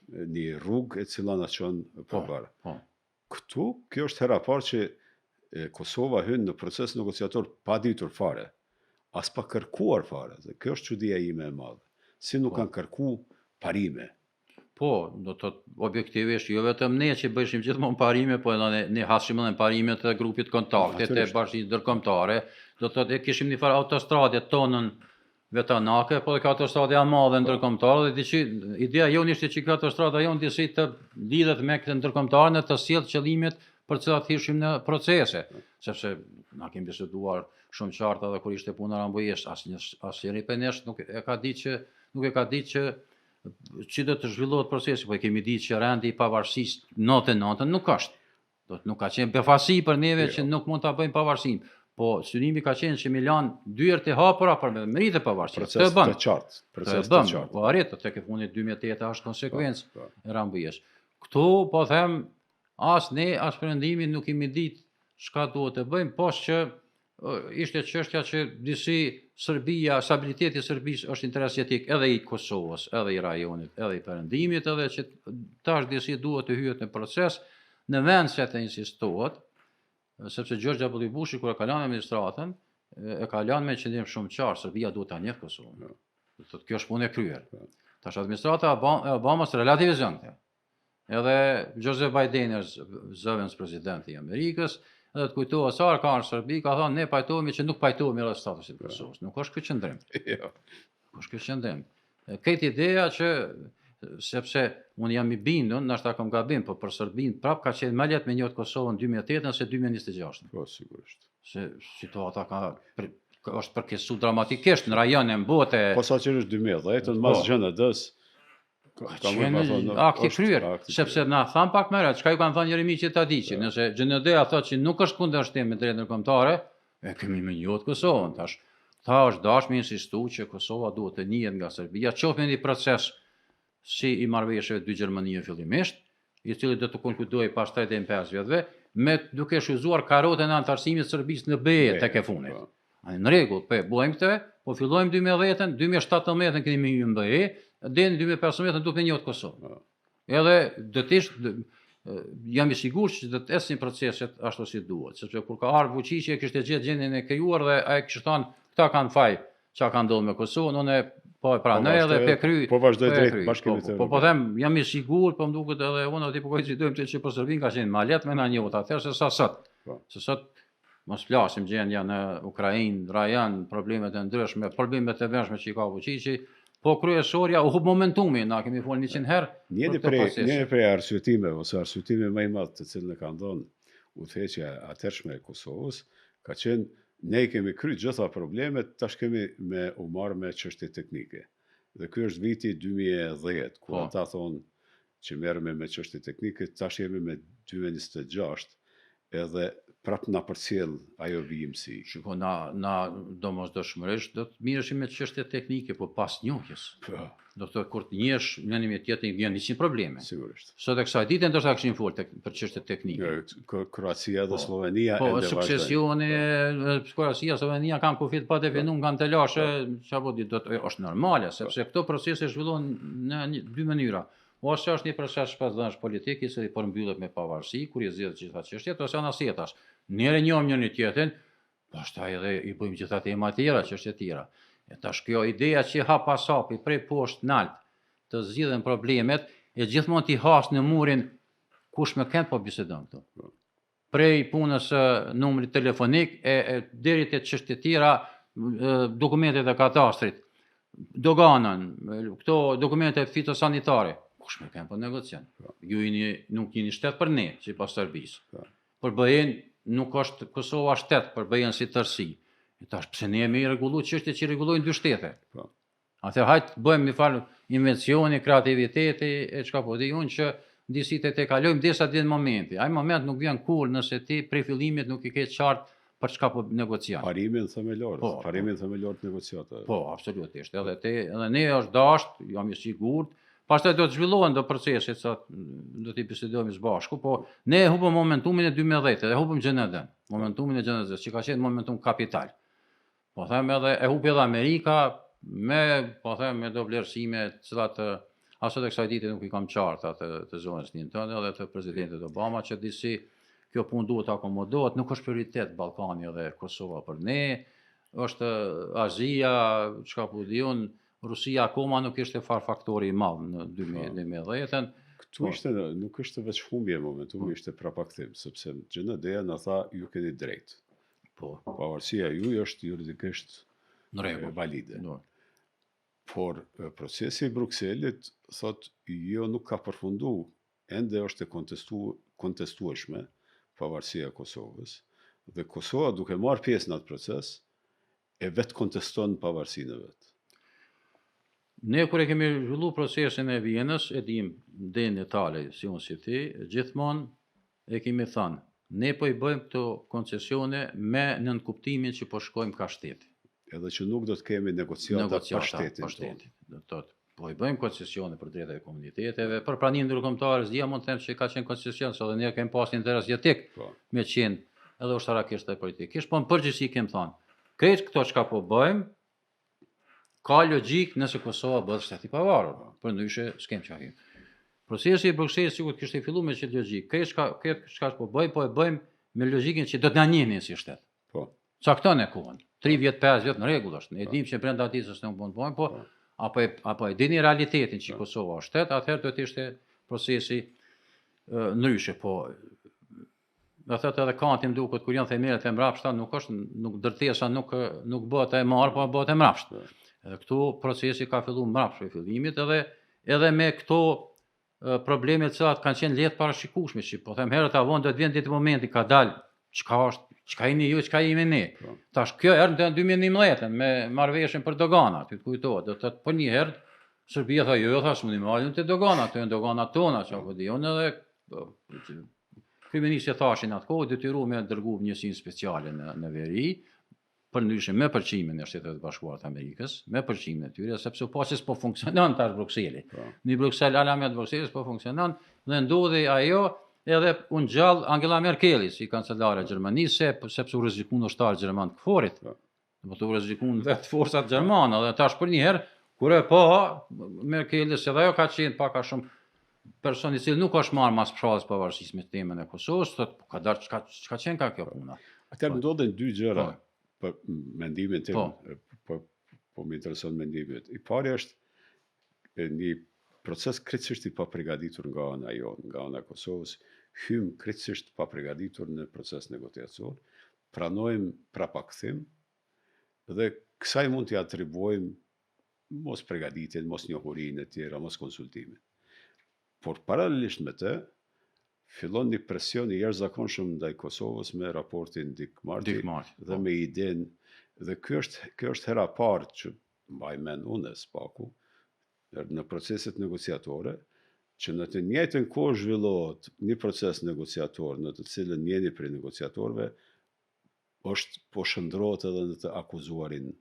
një rrugë e cila na çon përpara. Po. Këtu, kjo është hera parë që Kosova hyn në proces negociator pa ditur fare, as pa kërkuar fare, dhe kjo është çudia ime e madhe. Si nuk kanë kërku parime. Po, do të thotë objektivisht jo vetëm ne që bëjshim gjithmonë parime, po edhe ne hassim edhe parimet e grupit kontakte të Natyrisht. bashkisë ndërkombëtare. Do të thotë e kishim një farë autostrade tonën vetanake, po dhe ka autostrada e madhe ndërkombëtare dhe ideja jonë ishte që ka autostrada jonë disi të lidhet me këtë ndërkombëtare të sjellë qëllimet për cilat hishim në procese, sepse na kemi biseduar shumë qartë edhe kur ishte puna Rambujës, asnjëri prej nesh nuk e ka ditë që që do të zhvillohet procesi, po e kemi ditë që rendi i pavarësisë 99 nuk është. Do të nuk ka qenë befasi për neve që nuk mund ta bëjmë pavarësinë. Po synimi ka qenë që Milan dyert e hapura për me meritë pavarësisë. Proces të qartë. Proces të qartë. Po arrit tek e fundit 2008 është konsekvencë Po. e Rambujës. Ktu po them as ne as perëndimi nuk kemi ditë çka duhet të bëjmë, poshtë që ishte çështja që disi Serbia, stabiliteti i Serbisë është interes jetik edhe i Kosovës, edhe i rajonit, edhe i perëndimit, edhe që tash disi duhet të hyhet në proces në vend se të insistohet, sepse George W. Bushi kur e ka lënë administratën, e ka lënë me qëllim shumë qartë, Serbia duhet ta njeh Kosovën. Do të thotë kjo është punë e kryer. Tash administrata e Obamas relativizion këtë. Edhe Joseph Biden është zëvendës presidenti i Amerikës, edhe të kujtohet sa ka në Serbi, ka thënë ne pajtohemi që nuk pajtohemi edhe statusit të Kosovës. Nuk është ky qëndrim. Jo. Nuk është ky qëndrim. Këtë ideja që sepse unë jam i bindur, ndoshta kam gabim, po për Serbinë prap ka qenë më lehtë me njohur Kosovën 2008 se 2026. Po sigurisht. Se situata është përkesu dramatikisht në rajone, në bote. Po sa që është 2010, në mas GND-s akti kryer, sepse na than pak më herët, çka ju kanë thënë Jeremiçi Tadiçi, nëse GND-a thotë që nuk është kundërshtim me drejtën ndërkombëtare, e kemi më njohur Kosovën tash. Tha është dashme insistu që Kosova duhet të njihet nga Serbia, qoftë në një proces si i marrëveshjeve dy Gjermanie fillimisht, i cili do të konkludojë pastaj deri në 5 vjetëve, me duke shfryzuar karrotën e antarësimit të Serbisë në BE tek e fundit. Në rregull, po bëjmë këtë, po fillojmë 2010-ën, 2017-ën kemi hyrë në BE, deri në 2015 duhet të njohët Kosovë. Edhe do të ishte jam i sigurt që do të ecin proceset ashtu si duhet, sepse kur ka ardhur Vučići e kishte gjetë gjendjen e krijuar dhe ai kishte thënë këta kanë faj çka ka ndodhur me Kosovën, unë po e pranoj edhe pe kry. Po vazhdoi drejt bashkimit. Po them jam i sigurt, po më duket edhe unë aty po koincidojmë që për Serbinë ka qenë më lehtë me na njohut atëherë se sa sot. Se sot mos flasim gjendja në Ukrainë, rajon, problemet e ndryshme, problemet e vëshme që ka Vučići. Po kryesorja u hub momentumi, na kemi folur 100 herë. Një prej arsyetime ose arsyetimi më i madh të cilën e ka ndonë udhëheqja atërshme e Kosovës, ka qenë ne kemi kryer gjitha problemet, tash kemi u marrë me çështje teknike. Dhe ky është viti 2010, kur ata thonë që merremi me çështje teknike, tash jemi me 2026, edhe prap na përcjell ajo vijimsi. Shiko, na domosdoshmërisht do të mirëshim me çështje teknike, po pas njohjes. Po, Do të thotë kur të njesh njëri me tjetrin vjen 100 probleme. sigurisht. Sot e kësaj dite ndoshta kishim folë për çështje teknike. Kroacia dhe Slovenia Po, ende suksesioni, Kroacia, Slovenia kanë kufit pa definuar, kanë të lashe, çapo do të është normale, sepse këto procese zhvillohen në dy mënyra. Ose është një proces shpërndarsh politik i cili përmbyllet me pavarësi, kur i zgjedh gjitha çështjet, ose anasjetash. Njëri njohim njëri tjetrin, pastaj edhe i bëjmë gjitha tema tjera, çështje tjera. E tash kjo ideja që hap pas hapi prej poshtë nalt të zgjidhen problemet e gjithmonë ti has në murin kush më kënd po bisedon këtu. Prej punës numrit telefonik deri te çështje tjera, dokumentet e katastrit, doganën, këto dokumente fitosanitare, kush më kënd po negocion. Ju nuk jeni shtet për ne, sipas serbisë. Për BE-n nuk është Kosova shtet për BE-n si tërësi. Tash pse ne jemi rregulluar çështje që rregullojnë dy shtete. Atëherë hajt bëjmë një fal invencioni, kreativiteti e çka po di unë që disitë të kalojmë derisa të vjen momenti. Ai moment nuk vjen kur nëse ti prej fillimit nuk i ke qartë për çka po negocion. Parimin themelor, parimin themelor të negociatave. Po, absolutisht. Edhe ne është dasht, jam i sigurt. Pastaj do të zhvillohen do proceset sa do t'i bisedojmë së bashku, po ne e humbëm momentumin e 2010, e humbëm GND. Momentumin e GND, që ka qenë momentum kapital. Po them edhe e humbi edhe Amerika me do vlerësime të cilat asot e kësaj dite nuk i kam qartë atë të zonës tonë edhe të presidentit Obama që disi kjo punë duhet të akomodohet, nuk është prioritet Ballkani edhe Kosova për ne, është Azia, çka po di unë, Rusia akoma nuk ishte faktori i madh në 2010-ën. Këtu ishte nuk është veç humbje momentumi, ishte prapakthim, sepse GND-ja na tha ju keni drejt. Po, pavarësia juaj është juridikisht në rregull, valide. Por procesi i Brukselit thot jo nuk ka përfundu, ende është e kontestueshme pavarësia e Kosovës, dhe Kosova duke marrë pjesë në atë proces e vetë konteston pavarësinë e vet. Ne kur e kemi zhvilluar procesin e Vienës, e dim deri në Itali, si unë si ti, gjithmonë e kemi thënë, ne po i bëjmë këto koncesione me nënkuptimin që po shkojmë ka shteti. Edhe që nuk do të kemi negociata pa shtetin. Do të thotë, po i bëjmë koncesione për drejtat e komuniteteve, për pranimin ndërkombëtar, s'dia mund të them se ka qenë koncesion, sa dhe ne kemi pas interes jetik me qenë edhe ushtarakisht dhe politikisht, po në përgjithësi kemi thënë, krejt këto çka po bëjmë ka logjik nëse Kosova bëhet shtet i pavarur, përndryshe s'kem çfarë. Procesi i Brukselit sigurisht kishte filluar me çet logjik. Këtë çka po e bëjmë me logjikën që do të na njihnin si shtet. Po. Cakton e kohën. 3 vjet, 5 vjet në rregull është. Ne e dimë që brenda ditës nuk mund të bëjmë, po apo e dini realitetin që Kosova është shtet, atëherë do të ishte procesi ndryshe, po do thotë edhe kanti më duket kur janë themelet e mbrapshta nuk ndërtesa nuk bëhet e marr, po bëhet e mbrapsht. Edhe këtu procesi ka filluar mbrapsht prej fillimit edhe me këto probleme të cilat kanë qenë lehtë parashikueshme, që po them herët avon do të vjen ditë momenti ka dal çka jeni ju, çka jemi ne. Tash kjo herë në 2011 me marrëveshjen për doganat, ju kujtohet, do të thotë po një herë Serbia tha jo, thash mundi marrin te doganat, janë doganat tona, çka di unë edhe kryeministi thashin atë kohë detyruar me dërgu njësinë speciale në veri, përndryshe me përqimin e Shtetet Bashkuara të Amerikës, me përqimin e tyre, sepse pasis po funksionon tash Brukseli. Në Bruksel alamet Brukselit po funksionon dhe ndodhi ajo edhe unë gjallë Angela Merkel, si kancelare e Gjermanisë, sepse u rrezikun ushtar gjerman të forit. Do të u rrezikun vetë forcat gjermane dhe tash për një herë kur e pa Merkel se ajo ka qenë pak a shumë person i cili nuk është marrë mas prallës pavarësisë me temën e Kosovës, thotë ka dalë çka qenë ka kjo puna. Atëherë ndodhen dy gjëra. Për mendimin tim, po më intereson mendimet. I pari është një proces krejtësisht i paprigaditur nga ana e Kosovës, hym krejtësisht paprigaditur në proces negociacion, pranojmë prapakthim dhe kësaj mund t'i atribuojmë mos përgatitjen, mos njohurinë e tjera, mos konsultimin. Por paralelisht me të, fillon një presion i jashtëzakonshëm ndaj Kosovës me raportin Dick Marty dhe me idenë, dhe kjo është hera parë që mbaj mend unë spaku në proceset negociatore, që në të njëjtën kohë zhvillohet një proces negociator në të cilën njëri prej negociatorëve është po shndrohet edhe në të akuzuarin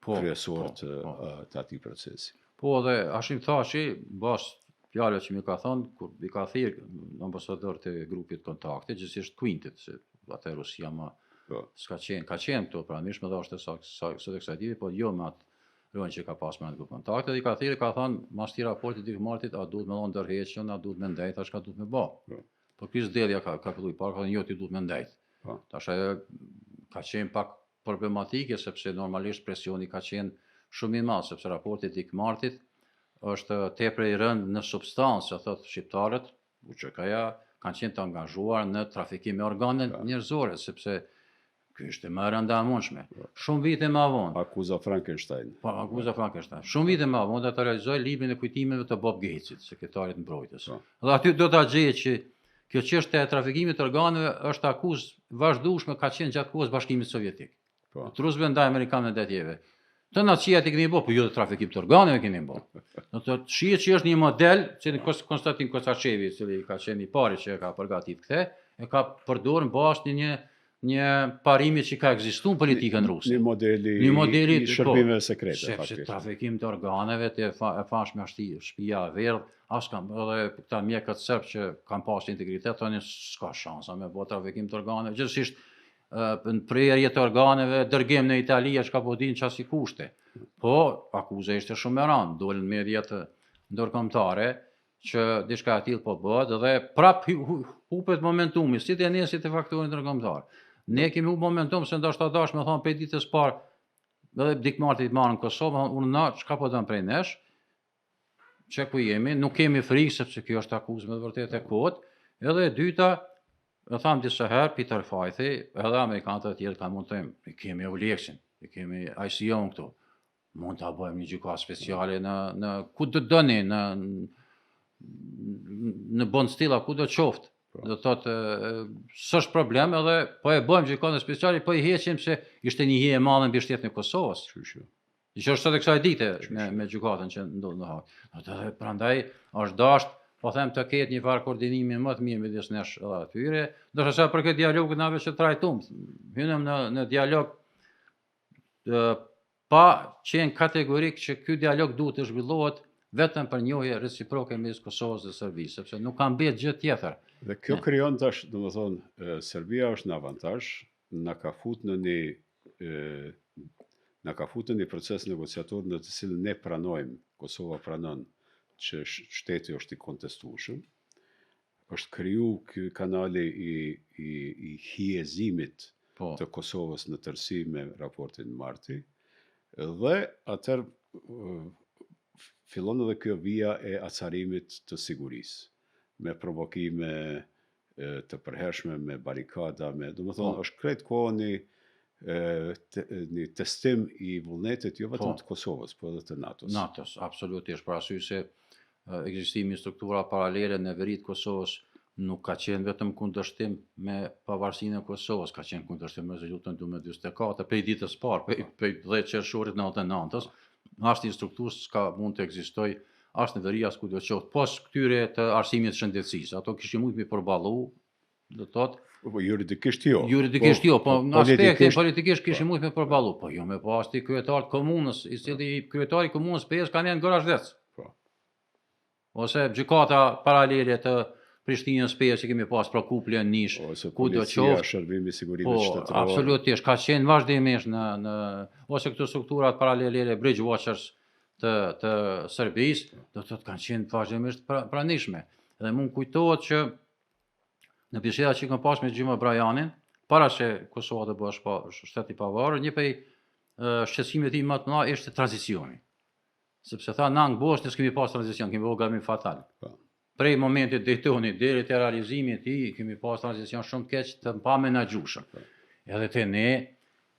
kryesor të atij procesi. Po dhe Hashim Thaçi, bas fjalëve që mi ka thonë, kur i ka thirrë ambasador të grupit kontakte, gjithsesi Quintit, se atë Rusia s'ka qenë, ka qenë këto pranishme dhe është sot eksajtivi, po jo me atë rënë që ka pas me në kontakte, dhe i ka thirrë, ka thonë, mas ti raportit i martit, a duhet me dhonë ndërheqën, a duhet me ndajt, a shka duhet me ba. Po kështë delja ka fillu i parë, ka thonë, jo ti duhet me ndajt. Tash ajo ka qenë pak problematike, sepse normalisht presioni ka qenë shumë i madh, sepse raportit i martit është tepër i rënd në substancë, thot shqiptarët, UÇK-ja kanë qenë të angazhuar në trafikim me organe njerëzore, sepse ky është më e rëndamundshme. Shumë vite më vonë. Akuza Frankenstein. Po, akuza Frankenstein. Shumë vite më vonë ata realizoi librin e kujtimeve të Bob Gatesit, sekretarit mbrojtës. Dhe aty do ta gjejë që kjo çështje e trafikimit të organeve është akuzë vazhdueshme ka qenë gjatë kohës Bashkimit Sovjetik. Po. Trusve ndaj amerikanëve të atjeve. Të naciat i kemi bë, po jo të trafikim të organeve kemi bë. Do të shihet që është një model që Konstantin Kosaçevi, i cili ka qenë i pari që e ka përgatitur këtë, e ka përdorur mbas një parimi që ka ekzistuar në politikën ruse. Një modeli i shërbimeve sekrete. Sepse trafikim të organeve të e fashme shtëpia e verdh, as kam edhe këta mjekët serb që kanë pasur integritet, thonë s'ka shansa me bë trafikim të organeve. Gjithsesi në prerje të organeve, dërgim në Itali, çka po din çasi kushte. Po, akuza ishte shumë e rëndë, dolën mediat ndërkombëtare që diçka e tillë po bëhet dhe prap hupet momentumi, si të nesit të faktorit ndërkombëtar. Ne kemi hup momentum se ndoshta dash me thonë prej ditës parë, edhe dikmartit marrën Kosovë, unë na çka po dëm prej nesh, që ku jemi, nuk kemi frikë sepse kjo është akuzë me vërtet e kot, edhe e dyta, e tham disa herë, Peter Fajthi, edhe amerikanët e tjerë kanë mund të thënë, i kemi Euleksin, i kemi ICO-n këtu, mund ta bëjmë një gjykatë speciale në ku do doni, në bon stilla ku do qoftë. Do thotë, s'është problem edhe po e bëjmë gjykatën speciale, po i heqim se ishte një hije e madhe mbi shtetin e Kosovës. Që është sot e kësaj dite me gjykatën që ndodh në Hag. Atë prandaj është dashur, po them të ketë një farë koordinimi më të mirë midis nesh edhe atyre. Do të thotë për këtë dialog na vetë trajtum. Hynem në dialog pa qenë kategorik që ky dialog duhet të zhvillohet vetëm për njohje reciproke mes Kosovës dhe Serbisë, sepse nuk ka mbet gjë tjetër. Dhe kjo krijon tash, domethënë, Serbia është në avantazh, na ka futur në një proces negociator në të cilin ne pranojmë, Kosova pranon që shteti është i kontestueshëm. Është kriju ky kanali i hiezimit të Kosovës në tërësi me raportin Marti, dhe atëherë fillon edhe kjo vija e acarimit të sigurisë, me provokime të përhershme, me barikada, domethënë është krejt kohë një testim i vullnetit jo vetëm të Kosovës, por edhe të NATO-s. NATO-s, absolutisht, për arsye se ekzistimi i struktura paralele në veri të Kosovës nuk ka qenë vetëm kundërshtim me pavarësinë e Kosovës, ka qenë kundërshtim me rezultatën 2024, prej ditës parë, prej 10 qershorit 99-s, ashtë një strukturë s'ka mund të ekzistoj ashtë në veri as ku do qoftë, pos këtyre të arsimit të shëndetësisë. Ato kishin mund mi përballu, do thotë. Po juridikisht jo. Juridikisht jo, po në aspektin politikisht kishin mund mi përballu, po jo me pas ti kryetar të komunës, i cili kryetari i komunës 5 kanë në Gorazhdec. Ose gjykata paralele të Prishtinës 5 që kemi pas Prokuplja Nish, ku do qoftë, shërbimi i sigurimit shtetëror. Absolutisht, ka qenë vazhdimisht në ose këto strukturat paralele Bridge Watchers të Serbisë, do të thotë kanë qenë vazhdimisht pranishme. Dhe mund kujtohet që në bisedat që kam pas me Gjyma Brajanin, para se Kosova të bësh shtet i pavarur, një prej shqetësimeve tim më të mëdha ishte tranzicioni. Sepse tha na në Bosnjë s'kemi pas tranzicion, kemi bërë gabim fatal. Prej momentit Daytonit deri te realizimi i tij, kemi pas tranzicion shumë keq të pa menaxhueshëm. Edhe te ne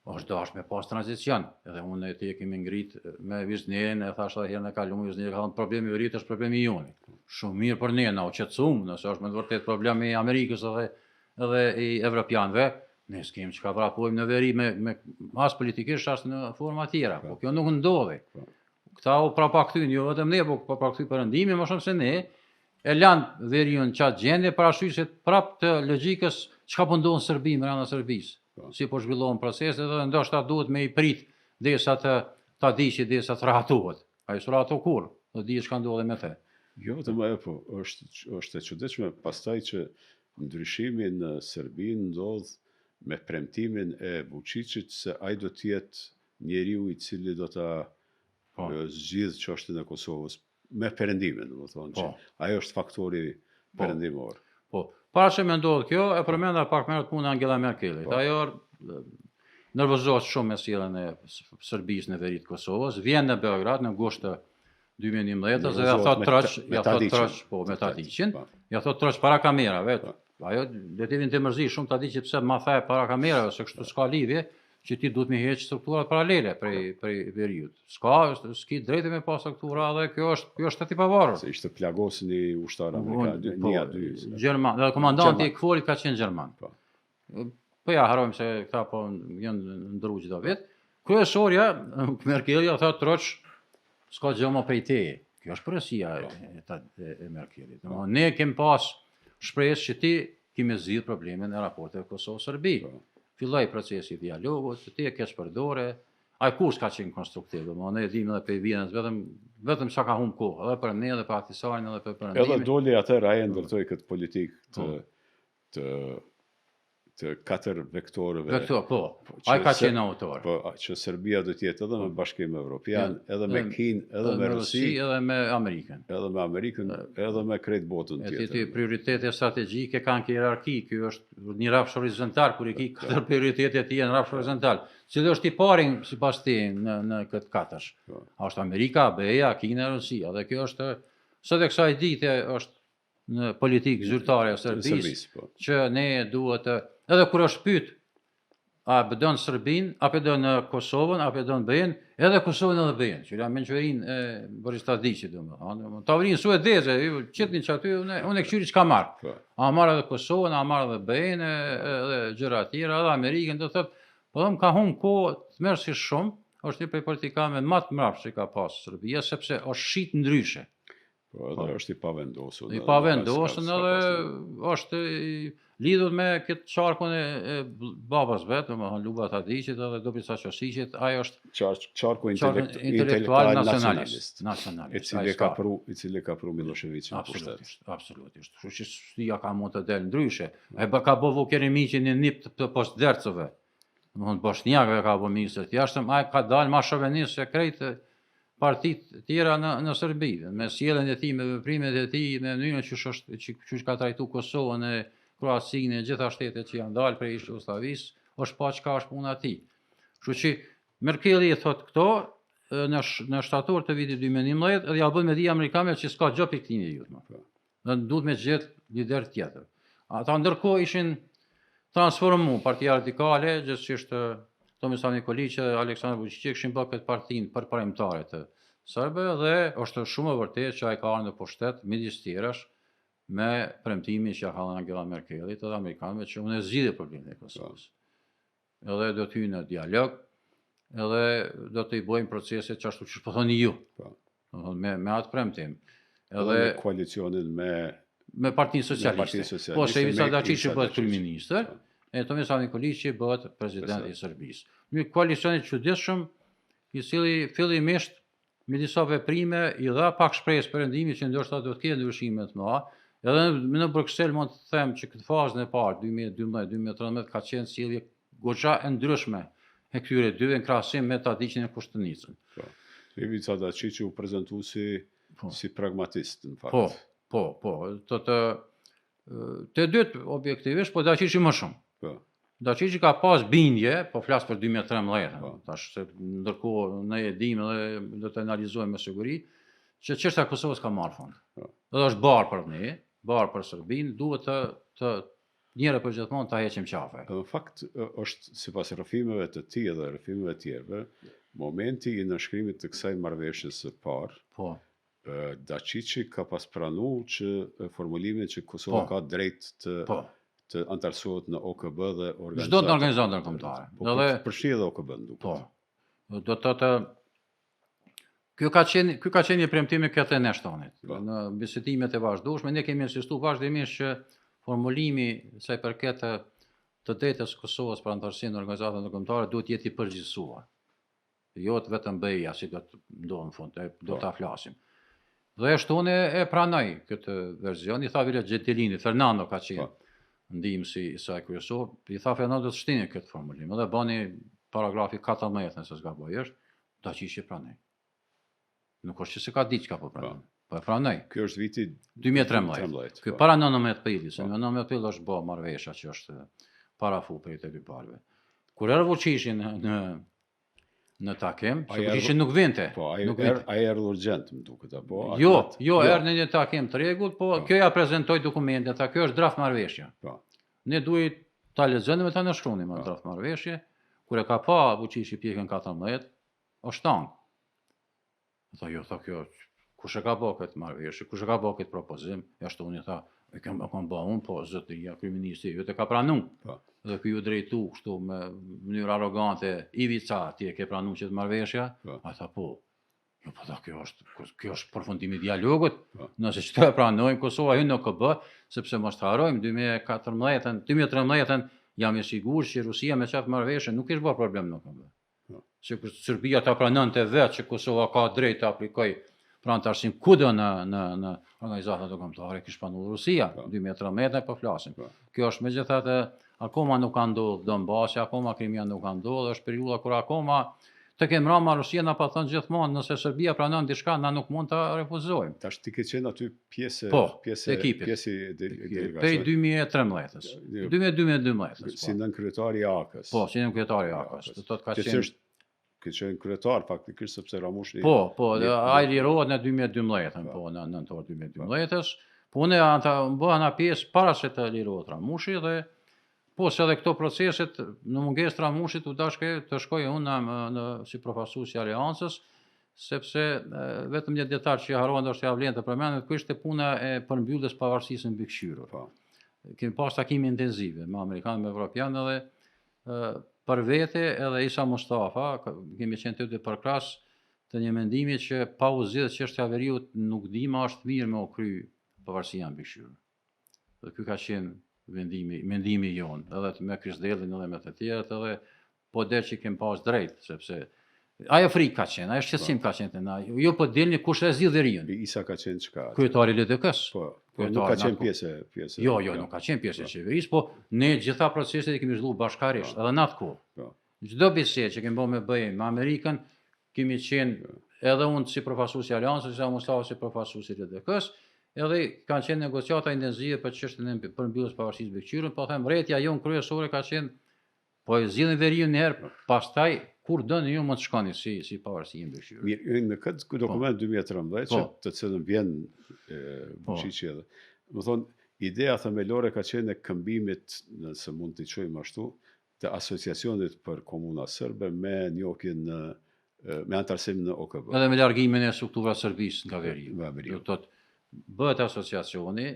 është dashur me pas tranzicion. Edhe unë e ti kemi ngrit me Viznerin, e thash edhe herën e kaluar, Vizneri ka thënë problemi i rrit është problemi jonë. Shumë mirë për ne, na u qetësuam, nëse është me vërtet problemi i Amerikës edhe i evropianëve, ne s'kem çka vrapojmë në veri me as politikisht as në forma tjera, po kjo nuk ndodhi. Këta u prapaktyn, jo vetëm ne, po prapaktyn perëndimi më shumë se ne. e lanë veriun qatë gjendje, parashyshet prap të logjikës çka po ndodh në Serbi, brenda Serbisë. Si po zhvillohen procese dhe ndoshta duhet me I prit derisa ta diqi derisa të rahatohet. Ai s'u rahato kur, do di çka ndodhi me te. Jo, vetëm ajo po, është e çuditshme pastaj që ndryshimi në Serbi ndodh me premtimin e Vučićit se ai do të jetë njeriu I cili do ta zgjidh çështjen e Kosovës me perëndimin, domethënë që ajo është faktori perëndimor. Po, para që me ndodhë kjo, e përmenda pak merët puna Angela Merkelit. Ajo nervozohet shumë me sjelljen e Serbisë në veri të Kosovës, vjen në Beograd në gusht të 2011 dhe ja thot troç, po me Tadićin, ja thot troç para kamerave. Ajo do të vinë të mërzi shumë Tadići pse ma the para kamerave, se kështu s'ka lidhje që ti duhet me heq strukturat paralele prej veriut. S'ki drejtë me pas struktura dhe kjo është të pavarur. Se ishte plagosën I ushtar amerikan, një a dy. Gjerman, dhe komandanti I KFOR-it ka qenë gjerman. Po ja harrojmë se këta po janë ndru çdo vit. Kryesorja Merkeli ja tha troç s'ka gjë më prej teje. Kjo është përësia e Merkelit. Ne kem pas shpresë që ti kemi zgjidh problemin e raporteve Kosovë-Serbi. Filloi procesi I dialogut, ti e kesh përdore, ai kush ka qenë konstruktiv, ne e dimë edhe për vjenës, vetëm sa ka humb kohë, edhe për ne, edhe për Ahtisarin, edhe për perëndimin. Edhe doli atëherë ai ndërtoi këtë politikë të katër vektorëve. Po. Ai ka qenë autor. Po, që Serbia do të jetë edhe me Bashkimin Evropian, edhe me Kinë, edhe me Rusi, edhe me Amerikën. Edhe me krejt botën tjetër. Ti prioritete strategjike kanë hierarki, ky është një rafsh horizontal kur I ki katër prioritetet e tij në rafsh horizontal. Cili është I pari sipas ti në këtë katësh? Është Amerika, BE-ja, Kina, Rusia, dhe kjo është sot e kësaj dite është në politikë zyrtare e Serbisë, që ne duhet edhe kur është pyet a bëdon Serbin, a bëdon Kosovën, a bëdon BE-n, edhe Kosovën edhe BE-n, që janë mençurinë e Boris Tadićit domethënë. Tavolinë suedeze, çetnin që aty unë e këshyri çka marr. A marr edhe Kosovën, a marr edhe BE-n, edhe gjëra të tjera, edhe Amerikën, do thotë, po them ka humb kohë të mërsi shumë, është një prej politikanëve më të mbrapsht që ka pas Serbia, sepse është shit ndryshe. Po, edhe është I pavendosur. I pavendosur edhe është lidhur me këtë qarkun e babas vet, domethënë Luba Tadićit edhe Dobrica Ćosićit, ai është qarku intelektual nacionalist. I cili ka pru Miloševićin në pushtet. Absolutisht. Kështu që Shqipëria ka mund të del ndryshe. Ai ka bëu Vukerimiqin në nip të postdercove. Domethënë bosnjakëve ka bëu ministër të jashtëm, ai ka dalë më shovenist se krejt partitë tjera në Serbi, me sjelljen e tij, me veprimet e tij, me mënyrën që ka trajtuar Kosovën e Kroacinë e gjitha shtetet që janë dalë prej Jugosllavisë, është pa çka është puna e tij. Kështu që Merkeli I thot këto në shtator të vitit 2011 dhe ja bën me di amerikanëve që s'ka gjë për këtë njeriu. Dhe duhet me gjetë lider tjetër. Ata ndërkohë ishin transformuar Partia Radikale, gjithsesi Tomislav Nikolić dhe Aleksandar Vučić kishin bërë këtë partinë përparimtare të serbëve dhe është shumë e vërtetë që ai ka ardhur në pushtet midis tjerash me premtimin që ka dhënë Angela Merkelit edhe amerikanëve që unë e zgjidhë problemin e Kosovës. Edhe do të hyjë në dialog, edhe do të I bëjmë proceset që ashtu që po thoni ju. Me atë premtim. Edhe koalicionin me Partinë Socialiste. Po se Ivica Dačići bëhet kryeministër, e Tomislav Nikolić që bëhet president I Serbisë. Një koalicion I çuditshëm, I cili fillimisht me disa veprime I dha pak shpresë perëndimit që ndoshta do të ketë ndryshime të mëdha. Edhe në Bruksel mund të them që këtë fazën e parë 2012-2013 ka qenë sjellje goxha e ndryshme e këtyre dyve në krahasim me Tadićin e Kushtunicën. Ivica Dačići u prezantu si pragmatist në fakt. Po. Të dytë objektivisht, po Dačići më shumë. Dačići ka pas bindje, po flas për 2013, tash se ndërkohë ne e dimë dhe do të analizojmë me siguri, që çështja e Kosovës ka marrë fund. Edhe është barë për ne, barë për Serbinë, duhet të njëra për gjithmonë ta heqim qafe. Në fakt është sipas rrëfimeve të tij dhe rrëfimeve të tjerëve, momenti I nënshkrimit të kësaj marrëveshjes së parë. Dačići ka pas pranuar që formulimin që Kosova ka drejt të antarësohet në OKB dhe organizatë. Çdo organizatë ndërkombëtare. Përfshi edhe OKB-n duket. Do të Ky ka qenë një premtim i këtë ne shtonit. Në bisedimet e vazhdueshme ne kemi insistuar vazhdimisht që formulimi sa i përket të drejtës së Kosovës për anëtarësinë në organizatën ndërkombëtare duhet jetë i përgjithësuar. Jo vetëm BE-ja si do të ndodhë në fund, do ta flasim. Dhe shtoni e pranoi këtë verzion, i tha Vile Gjetelini, Fernando ka qenë ndihmësi i saj kryesor, i tha Fernando të shtini këtë formulim, edhe bani paragrafi 14 nëse s'gaboj është, Daqiçi e pranoi. Nuk është që se ka ditë çka po pranoi. Po e pranoi. Ky është viti 2013. Ky para 19 prillit, se në 19 prill është bë marrëveshja që është parafu për të dy palëve. Kur erdhi Vučići në takim, se Vučići nuk vinte. Po, ai erdhi urgjent, më duket apo? Jo, erdhi në një takim të rregullt, po kjo ja prezantoi dokumentet, kjo është draft marrëveshja. Po. Ne duhet ta lexojmë dhe ta nënshkruanim atë draft marrëveshje. Kur e ka pa Vučići pjekën 14, është tang. Tha jo, kjo kush e ka bë këtë marrëveshje, kush e ka bë këtë propozim? Ja shtoni tha, e kam bë unë, po zotëria kryeministri vetë ka pranuar. Po. Dhe ky u drejtu kështu me mënyrë arrogante, Ivica, ti e ke pranuar që të marrëveshja? Ai tha po. Jo, po tha kjo është përfundimi i dialogut. Nëse çto e pranojmë Kosova hyn në KB, sepse mos të harrojmë 2013 jam i sigurt që Rusia me çfarë marrëveshje nuk kishte bërë problem në KB. Se Serbia ta pranonte vetë që Kosova ka drejt të aplikoj për anëtarësinë kudo në organizatën ndërkombëtare, kishte pranuar Rusia 2013 po flasim. Kjo është megjithatë akoma nuk ka ndodhur Donbasi, akoma Krimia nuk ka ndodhur, është periudha kur akoma të kemë rama Rusia na pa thënë gjithmonë nëse Serbia pranon diçka na nuk mund ta refuzojmë. Tash ti ke qenë aty pjesë e delegacionit. Prej 2013-s. 2012. Si nën kryetari i AK-s. Po, si nën kryetari i AK-s. Do të ka qenë që qenë kryetar faktikisht sepse Ramushi Po, ai lirohet në 2012, po në nëntor 2012-s. Po unë bëha pjesë para se të lirohet Ramushi dhe po se edhe këto proceset në mungesë të Ramushit u dashkë të shkoj unë si përfaqësues i Aleancës, sepse vetëm një detaj që harrova ndoshta ja vlen të përmendet, ky ishte puna e përmbylljes pavarësisë në mbikëqyrur. Kemi pas takime intenzive me amerikanë, me evropianë dhe për vete edhe Isa Mustafa, kemi qenë të përkras të një mendimi që pa u zgjidhur çështja e veriut nuk dima është mirë me u kry pavarësia mbikëqyrur. Dhe ky ka qenë mendimi jon, edhe me Krishdellin edhe me të tjerët, edhe po der që kem pas drejt, sepse ajo frikë ka qenë, ajo shqetësim ka qenë na. Jo po dilni kush e zgjidh veriun. Isa ka qenë çka? Kryetari i LDK-s. Po, nuk ka qenë pjesë. Jo, nuk ka qenë pjesë e qeverisë, po ne gjitha proceset i kemi zhvilluar bashkërisht, edhe në atë kohë. Çdo bisedë që kemi bërë me BE me Amerikën, kemi qenë edhe unë si përfaqësues i Aleancës, Isa Mustafa si përfaqësues i LDK-s, edhe kanë qenë negociata intensive për çështjen e përmbylljes mbikëqyrur mbikëqyrur, po them rretja jon kryesore ka qenë po e zgjidhni veriun një herë, pastaj kur doni ju mund të shkoni si pavarësi mbikëqyrur. Mirë, në këtë dokument 2013 që të cilën vjen Vučići edhe. Do thonë, ideja themelore ka qenë e këmbimit, nëse mund t'i quajmë ashtu, të asociacionit për komuna serbe me njohjen me anëtarësim në OKB. Edhe me largimin e strukturave serbisë nga veriu. Do thotë bëhet asociacioni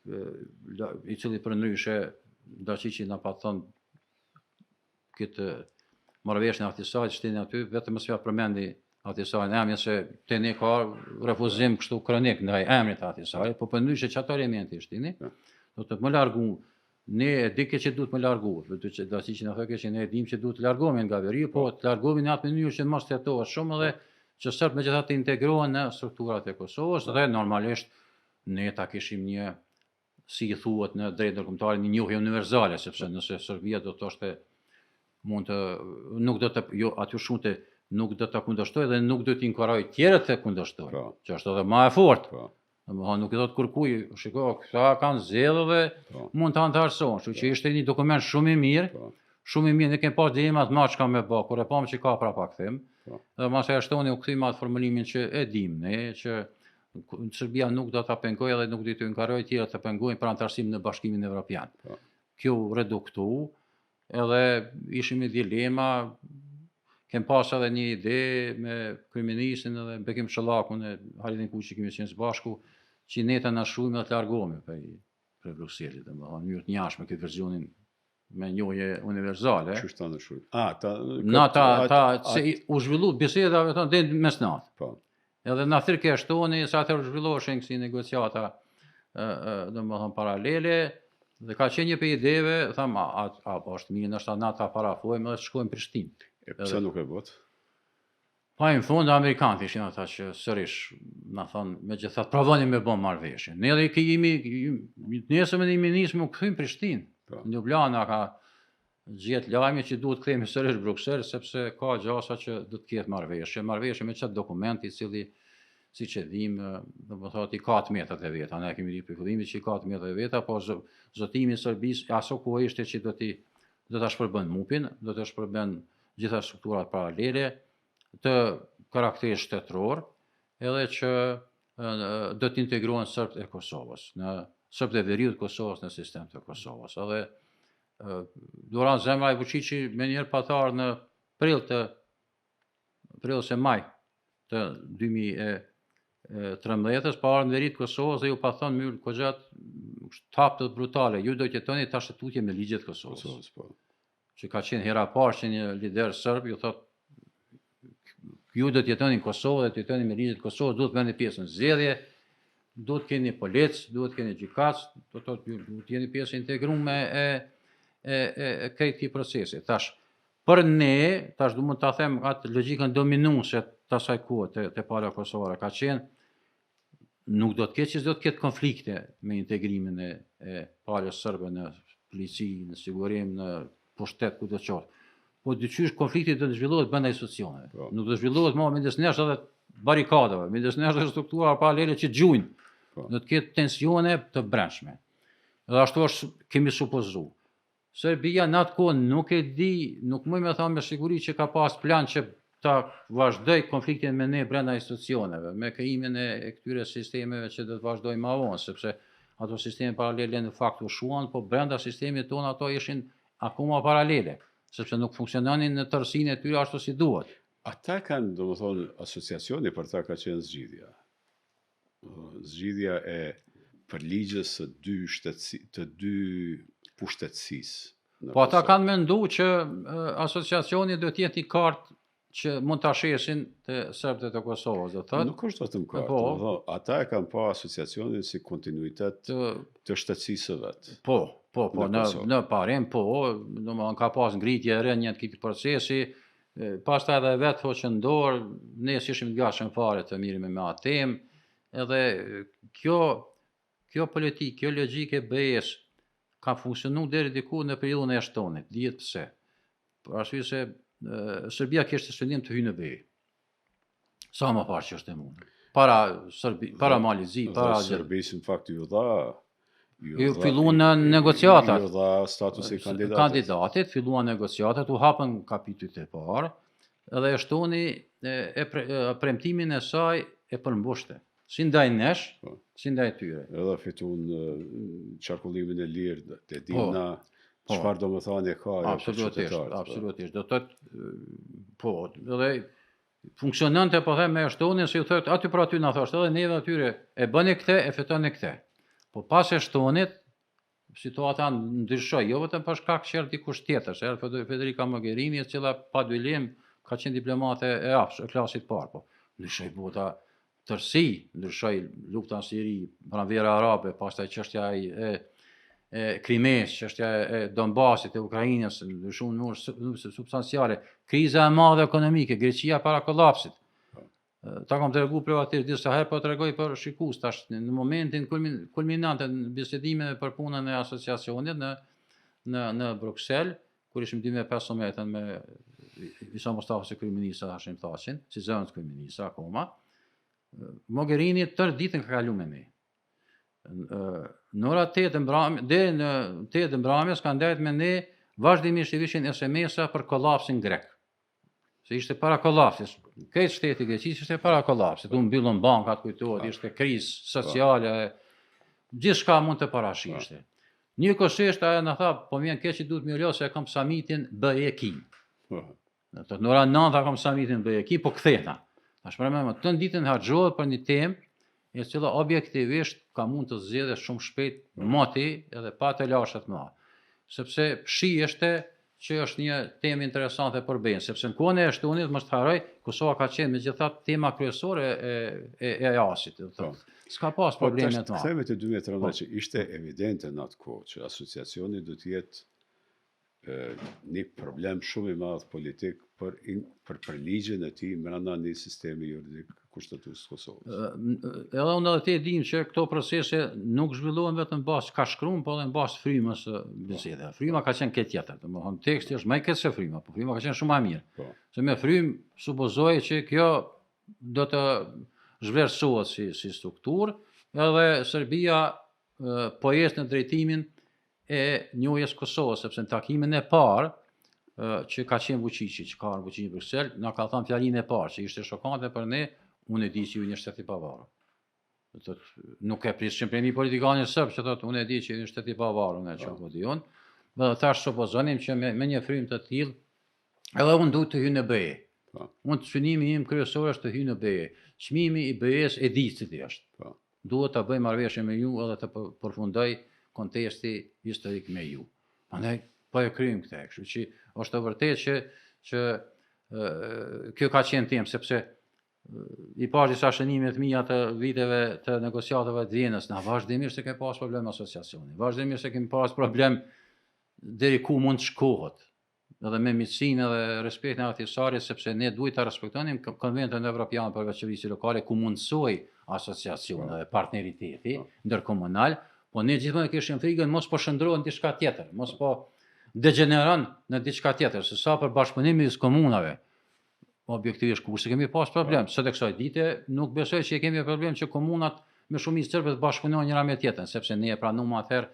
i cili përndryshe Daqiçi na pa thënë këtë marrëveshjen e Ahtisajit shtini aty, vetëm s'ja përmendi Ahtisajin emrin se te ne ka refuzim kështu kronik ndaj emrit të Ahtisajit, po përndryshe çato elementi shtini, do të më largu. Ne e di që duhet më largu, vetë Daqiçi na thotë që ne e dim që duhet të largohemi nga veriu, po të largohemi në atë mënyrë që mos tetohet shumë edhe që serb megjithatë të integrohen në strukturat e Kosovës dhe normalisht ne ta kishim një si i thuhet në drejt ndërkombëtare një njohje universale, sepse nëse Serbia do të thoshte mund të nuk do të aty shumte nuk do të kundërshtoj dhe nuk do të inkurajoj tjerët të kundërshtojnë, që është edhe më e fortë. Domethënë nuk do të kërkuj, shiko, këta kanë zgjedhë dhe mund të anëtarësohen, kështu që ishte një dokument shumë i mirë. Shumë i mirë, ne kemi pas dilema të çka më bë, kur e pam që ka prapa kthim. Dhe mos e shtoni u kthim atë formulimin që e dim ne, që Serbia nuk do ta pengojë dhe nuk do të inkurajojë tjerët të pengojnë për anëtarësim në Bashkimin Evropian. Kjo reduktu, edhe ishim në dilema, kem pas edhe një ide me kryeministin edhe Bekim Shollakun e Halidin Kuçi kemi qenë së bashku, që ne ta na shujmë dhe të largohemi prej Bruxellit, domethënë në mënyrë të njashme këtë versionin me njohje universale. Që shtanë shumë. U zhvillu bisedave tonë deri mes natë. Po. Edhe na thirr ke shtoni sa atë zhvilloheshin kësi negociata domethënë paralele dhe ka qenë një për ideve, tham është mirë ndoshta na ta parafojmë dhe shkojmë në Prishtinë. E pse nuk e bot? Pa në fund amerikanët ishin ata që sërish na thonë megjithatë provoni me bën marrëveshje. Ne edhe nesër me një nismë u kthym në Prishtinë. Po. Në Ljubljana ka gjet lajmi që duhet kthehemi sërish në Bruksel sepse ka gjasa që do të ketë marrëveshje me çat dokumenti i cili siç e dim, domethënë i ka të metat e veta. Ne kemi rritur fillimit që i ka të metat e veta, po zotimi i Serbisë aso ku ishte që do ta shpërbën MUP-in, do të shpërben gjitha strukturat paralele të karakterit shtetëror, edhe që do të integrohen serbët e Kosovës, në serbët e veriut Kosovës në sistem të Kosovës. Edhe Duran Zemra i Vučići me njerë patar në prill se maj të 2013 pa arë në verit Kosovës dhe ju pa thonë mjëllë këgjat tapë të brutale, ju do t'jetoni ta shtetutje me ligjet Kosovës. Që ka qenë hera parë që një lider sërb, ju thotë ju do t'jetoni në Kosovë dhe t'jetoni me ligjet Kosovës, duhet me një pjesë në zgjedhje, duhet keni polic, duhet keni gjykac, do t'jeni pjesë integrume e këtij procesi. Tash, për ne, tash du mund ta them atë logjikën dominuese të asaj kohe te pala kosovare ka qenë nuk do të ketë që do të ketë konflikte me integrimin e palës sërbe në polici, në sigurim, në pushtet ku do të qoftë. Po dyqysh konflikti do të zhvillohet brenda institucioneve. Nuk do të zhvillohet më midis nesh edhe barikadave, midis nesh edhe struktura paralele që gjujnë. Do të ketë tensione të brendshme. Dhe ashtu është kemi supozu. Serbia në atë kohë nuk e di, nuk më me thonë me siguri që ka pas plan që ta vazhdoj konfliktin me ne brenda institucioneve, me krijimin e këtyre sistemeve që do të vazhdojmë më vonë, sepse ato sisteme paralele në fakt u shuan, po brenda sistemit tonë ato ishin akoma paralele, sepse nuk funksiononin në tërësinë e tyre ashtu si duhet. Ata kanë, domethënë, asociacioni për ta ka qenë zgjidhja. Zgjidhja e përligjës të dy pushtetësisë. Po ata kanë mendu që asociacioni do të jetë një kartë që mund ta shesin te serbët e Kosovës, do thotë. Nuk është vetëm kartë, ata e kanë pa asociacionin si kontinuitet të shtetësisë së vet. Po, në parim po, domethënë ka pas ngritje e rënë një këtij procesi, pastaj edhe vetë hoqën dorë, ne ishim të gatshëm fare të mirëmi me atë temë, edhe kjo politikë, kjo logjike BE-s ka funksionuar deri diku në periudhën e shtonit, dihet pse. Për arsye se Serbia kishte shënim të hyjë në BE. Sa më parë që është e mundur. Para Malizi, para Serbisë në fakt ju dha filluan në negociatat. Ju dha statusi kandidatit, filluan negociatat, u hapën kapitujt e parë, edhe e shtoni premtimin e saj e përmbushte. Si ndaj nesh, si ndaj tyre. Edhe fituan qarkullimin e lirë, të dimna çfarë do më thani ka. Absolutisht. Do të po, edhe funksionante po them me Shtonin, si u thotë, aty për aty na thoshte, edhe neve atyre e bëni këtë, e fitoni këtë. Po pas e Shtonit, situata ndryshoi, jo vetëm për shkak që dikush tjetër, se Federica Mogherini, e cila pa dylim ka qenë diplomate e afshme, klasit parë, po ndryshoi bota tërsi, ndryshoi lufta në Siri, pranvera arabe, pastaj çështja e Krimes, çështja e Donbasit, e Ukrainës, ndryshuan në mënyrë substanciale, kriza e madhe ekonomike, Greqia para kollapsit. Ta kam tregu privatisht disa herë, po tregoj për shikues tash në momentin kulminant në bisedimet për punën e asociacionit në Bruksel, kur ishim 2015 me Isa Mustafa si kryeminist Hashim Thaqin, si zëvendës kryeminist akoma. Mogherini tërë ditën ka kalu me ne. Në ora 8 deri në 8 mbrëmjes kanë ndajt me ne vazhdimisht i vishin SMS-a për kollapsin grek. Se ishte para kollapsit. Këtë shteti i Greqisë ishte para kollapsit. U mbyllën bankat, kujtohet, ishte krizë sociale, gjithçka mund të parashishte. Njëkohësisht ajo na tha, po vjen keq që duhet më lo se kam samitin BE-Kim. Në ora 9 kam samitin BE-Kim, po kthehna. Tash më të ditën harxhohet për një temë e cila objektivisht ka mund të zgjedhë shumë shpejt moti edhe pa të lashët më. sepse shiheshte që është një temë interesante për Ben, sepse në kohën e Shtunit, mos të harroj, Kosova ka qenë megjithatë tema kryesore e EAS-it, do thotë. S'ka pas probleme të mëdha. Kthehemi te 2013 që ishte evidente në atë kohë që asociacioni do të jetë një problem shumë i madh politik për përligjjen e tij brenda një sistemi juridik kushtetues të Kosovës. Edhe unë edhe ti e dim që këto procese nuk zhvillohen vetëm bazë ka shkruan, po edhe në bazë frymës së bisedave. Fryma ka qenë këtë tjetër, domethënë teksti është më i keq se fryma, po fryma ka qenë shumë më mirë. Po. Se me frymë supozohet që kjo do të zhvlerësohet si strukturë, edhe Serbia po ecë në drejtimin e njohjes Kosovës, sepse në takimin e parë që ka qenë Vučići, që ka ardhur Vučići në Bruksel, na ka thënë fjalinë e parë që ishte shokante për ne, unë e di që ju një shtet i pavarur. Do thotë nuk e prishin premi politikanë serb që thotë unë e di që ju një shtet i pavarur nga çfarë di unë. Dhe tash supozonim që me një frymë të tillë edhe unë duhet të hyj në BE. Unë synimi im kryesor është të hyj në BE. Çmimi i BE-s e di se ti është. Duhet ta bëj marrëveshje me ju edhe të përfundoj kontesti historik me ju. Prandaj po e kryejm këtë, kështu që është vërtet që kjo ka qenë temë sepse i pash disa shënime të mia të viteve të negociatave të Vienës, na vazhdimisht se ke pas problem asociacioni. Vazhdimisht se kemi pas problem deri ku mund të shkohet. Edhe me miqsinë edhe respektin e Ahtisarit, sepse ne duhet ta respektonim Konventin Evropian për veçoritë lokale ku mundsoi asociacioni dhe partneriteti ndërkomunal, po ne gjithmonë kishim frikën mos po shndrohen diçka tjetër, mos po degeneron në diçka tjetër, se sa për bashkëpunimin mes komunave. Objektivisht kurse kemi pas problem, sot e kësaj dite nuk besoj që kemi problem që komunat me shumicë serbe të bashkëpunojnë njëra me tjetrën, sepse ne e pranuam atëherë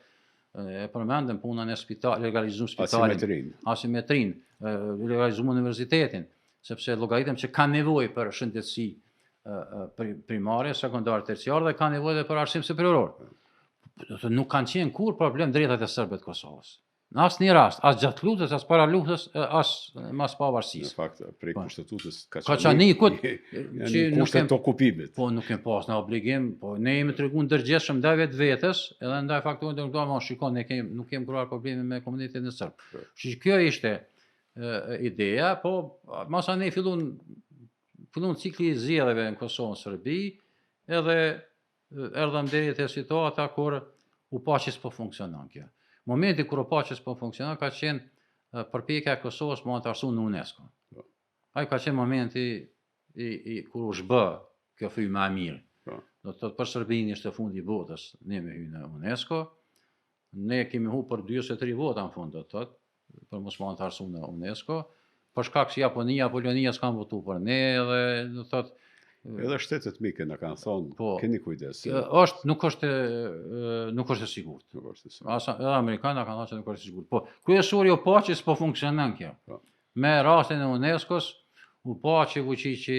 e përmendëm punën e legalizuam spitalin, asimetrin, legalizuam universitetin, sepse llogaritëm që ka nevojë për shëndetësi primare, sekondare, terciare dhe ka nevojë edhe për arsim superior. Nuk kanë qenë kur problem drejtat e serbëve të Kosovës. Në asnjë rast, as gjatë luftës, as para luftës, as mas pavarësisë. Në fakt, prej kushtetutës Kaçanikut që nuk kem të okupimit. Po nuk kem pas në obligim, po ne jemi treguar ndërgjegjshëm ndaj vetvetes, edhe ndaj faktorëve ndërkombëtar, mos shikon ne nuk kem krijuar probleme me komunitetin e serb. Kështu që kjo ishte ideja, po masa ne fillon cikli i zgjedhjeve në Kosovë, Serbi, edhe erdhëm deri te situata kur u pa që s'po funksionon kjo. Momenti kur u pa që s'po funksionon ka qenë përpjekja e Kosovës me antarësu në UNESCO. Ai ka qenë momenti kur u zhbë kjo frymë e mirë. Do të thotë për Serbinë ishte fundi i botës, ne me hyrje në UNESCO. Ne kemi humbur 43 vota në fund, do të thotë, për mos më antarësu në UNESCO. Për shkak se Japonia, Polonia s'kan votuar për ne dhe do të thotë edhe shtetet mike na kanë thonë, keni kujdes. Nuk është e sigurt. Edhe amerikanët kanë thënë se nuk është e sigurt. Po kryesori u pa që s'po funksionon kjo. Me rastin e UNESCO-s u pa që Vučići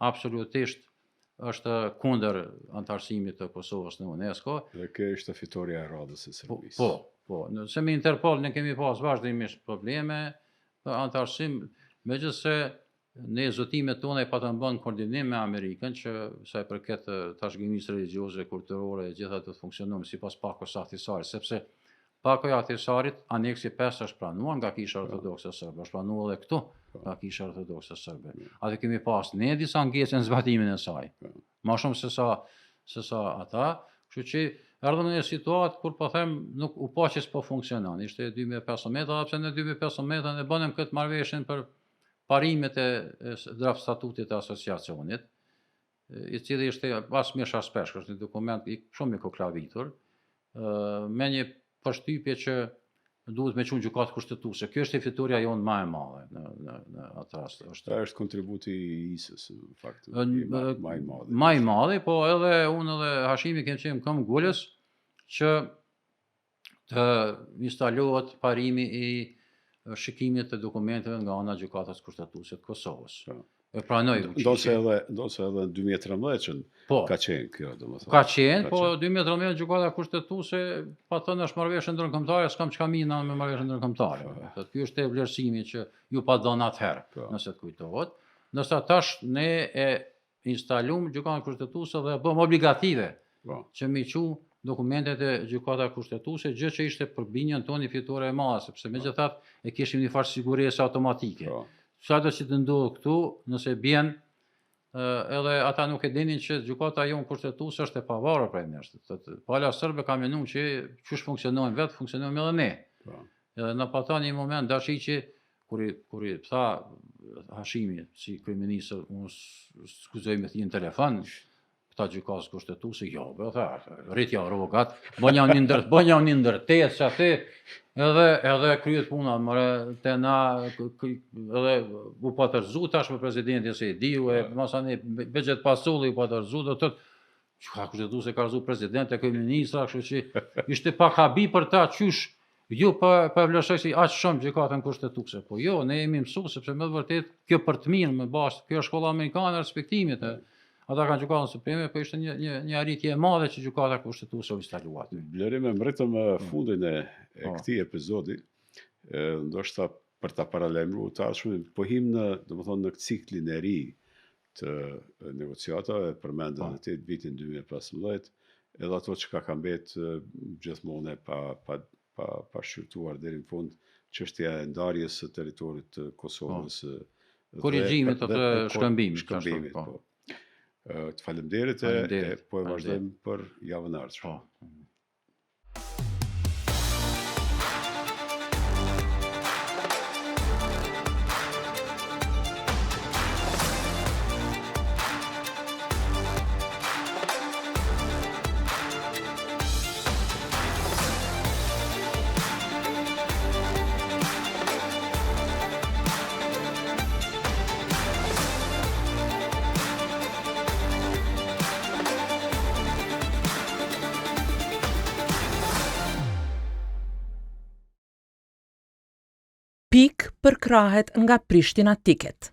absolutisht është kundër antarësimit të Kosovës në UNESCO. Dhe kjo ishte fitoria e radhës së Serbisë. Po. Se me Interpol ne kemi pas vazhdimisht probleme për antarësim, megjithëse ne zotimet tona e patëm bën koordinim me Amerikën që sa i përket trashëgimisë religjioze, kulturore, gjitha të funksionojnë sipas pakos së Ahtisarit, sepse pako i Ahtisarit aneksi 5 është pranuar nga Kisha Ortodokse Serbe, është pranuar edhe këtu nga Kisha Ortodokse Serbe. Atë kemi pas ne disa ngecë në zbatimin e saj. Më shumë se sa ata, kështu që erdhëm në një situatë kur po them nuk u pa që s'po funksionon. Ishte 2015, pse në 2015 ne bënëm këtë marrëveshjen për parimet e draft statutit të asociacionit, i cili ishte pas Misha Spesh, është një dokument shumë i koklavitur, me një përshtypje që duhet me qunë gjykatë kushtetuese. Kjo është fitoria jonë më e madhe në atë rast. Ta është kontributi i ISIS, në fakt, më i madhe. Më i madhe, po edhe unë edhe Hashimi kemi qenë këmbë gulës që të instalohet parimi i shikimit të dokumenteve nga ana gjykatës kushtetuese të Kosovës. E pranoi Vučići. Ndosë edhe në 2013 ka qenë kjo, domethënë. Ka qenë, po 2013 gjykata kushtetuese pa thënë është marrëveshje ndërkombëtare, s'kam çka mina me marrëveshje ndërkombëtare. Ky është e vlerësimi që ju pa dhënë atëherë, nëse të kujtohet. Ndërsa tash ne e instalum gjykatën kushtetuese dhe bëm obligative që me qu dokumentet e gjykata kushtetuese, gjë që ishte për binjën tonë fitore e madhe, sepse megjithatë e kishim një farë sigurisë automatike. Çado që të ndodhë këtu, nëse bjen, edhe ata nuk e dinin që gjykata jonë kushtetuese është e pavarur prej nesh. Pala serbe ka menuar që çish funksionojnë vetë, funksionojmë edhe ne. Edhe në pata një moment dashi që kur i tha Hashimi si kryeministër, unë skuzoj me thënë telefon, këta gjykatës kushtetuese, jo, tha, rritja rrogat, bënja një ndërtesë që aty, edhe kryet puna, mëre te na, edhe u patërzu tash me presidentin se e diu, masani Bexhet Pasulli u patërzu, do të thotë, kushtetuese ka rëzu president e kryeministra, kështu që ishte pak habi për ta qysh. Jo pa vlerësoj si aq shumë gjykatën kushtetuese, po jo, ne jemi mësuar sepse me vërtet kjo për të mirë me bashkë, kjo është shkolla amerikane e respektimit. Ata kanë gjykatën supreme, po ishte një arritje e madhe që gjykata kushtetuese u instaluat. Vlerime mritëm fundin e këtij epizodi, ndoshta për ta paralajmëruar tashmë, po him në ciklin e ri të negociatave, përmendën atë vitin 2015, edhe ato që ka mbet gjithmonë pa shqyrtuar deri në fund, çështja e ndarjes së territorit të Kosovës, korrigjimit të shkëmbimit. Të faleminderit e po e vazhdojmë për javën e ardhshme. Pik përkrahet nga Prishtina Ticket.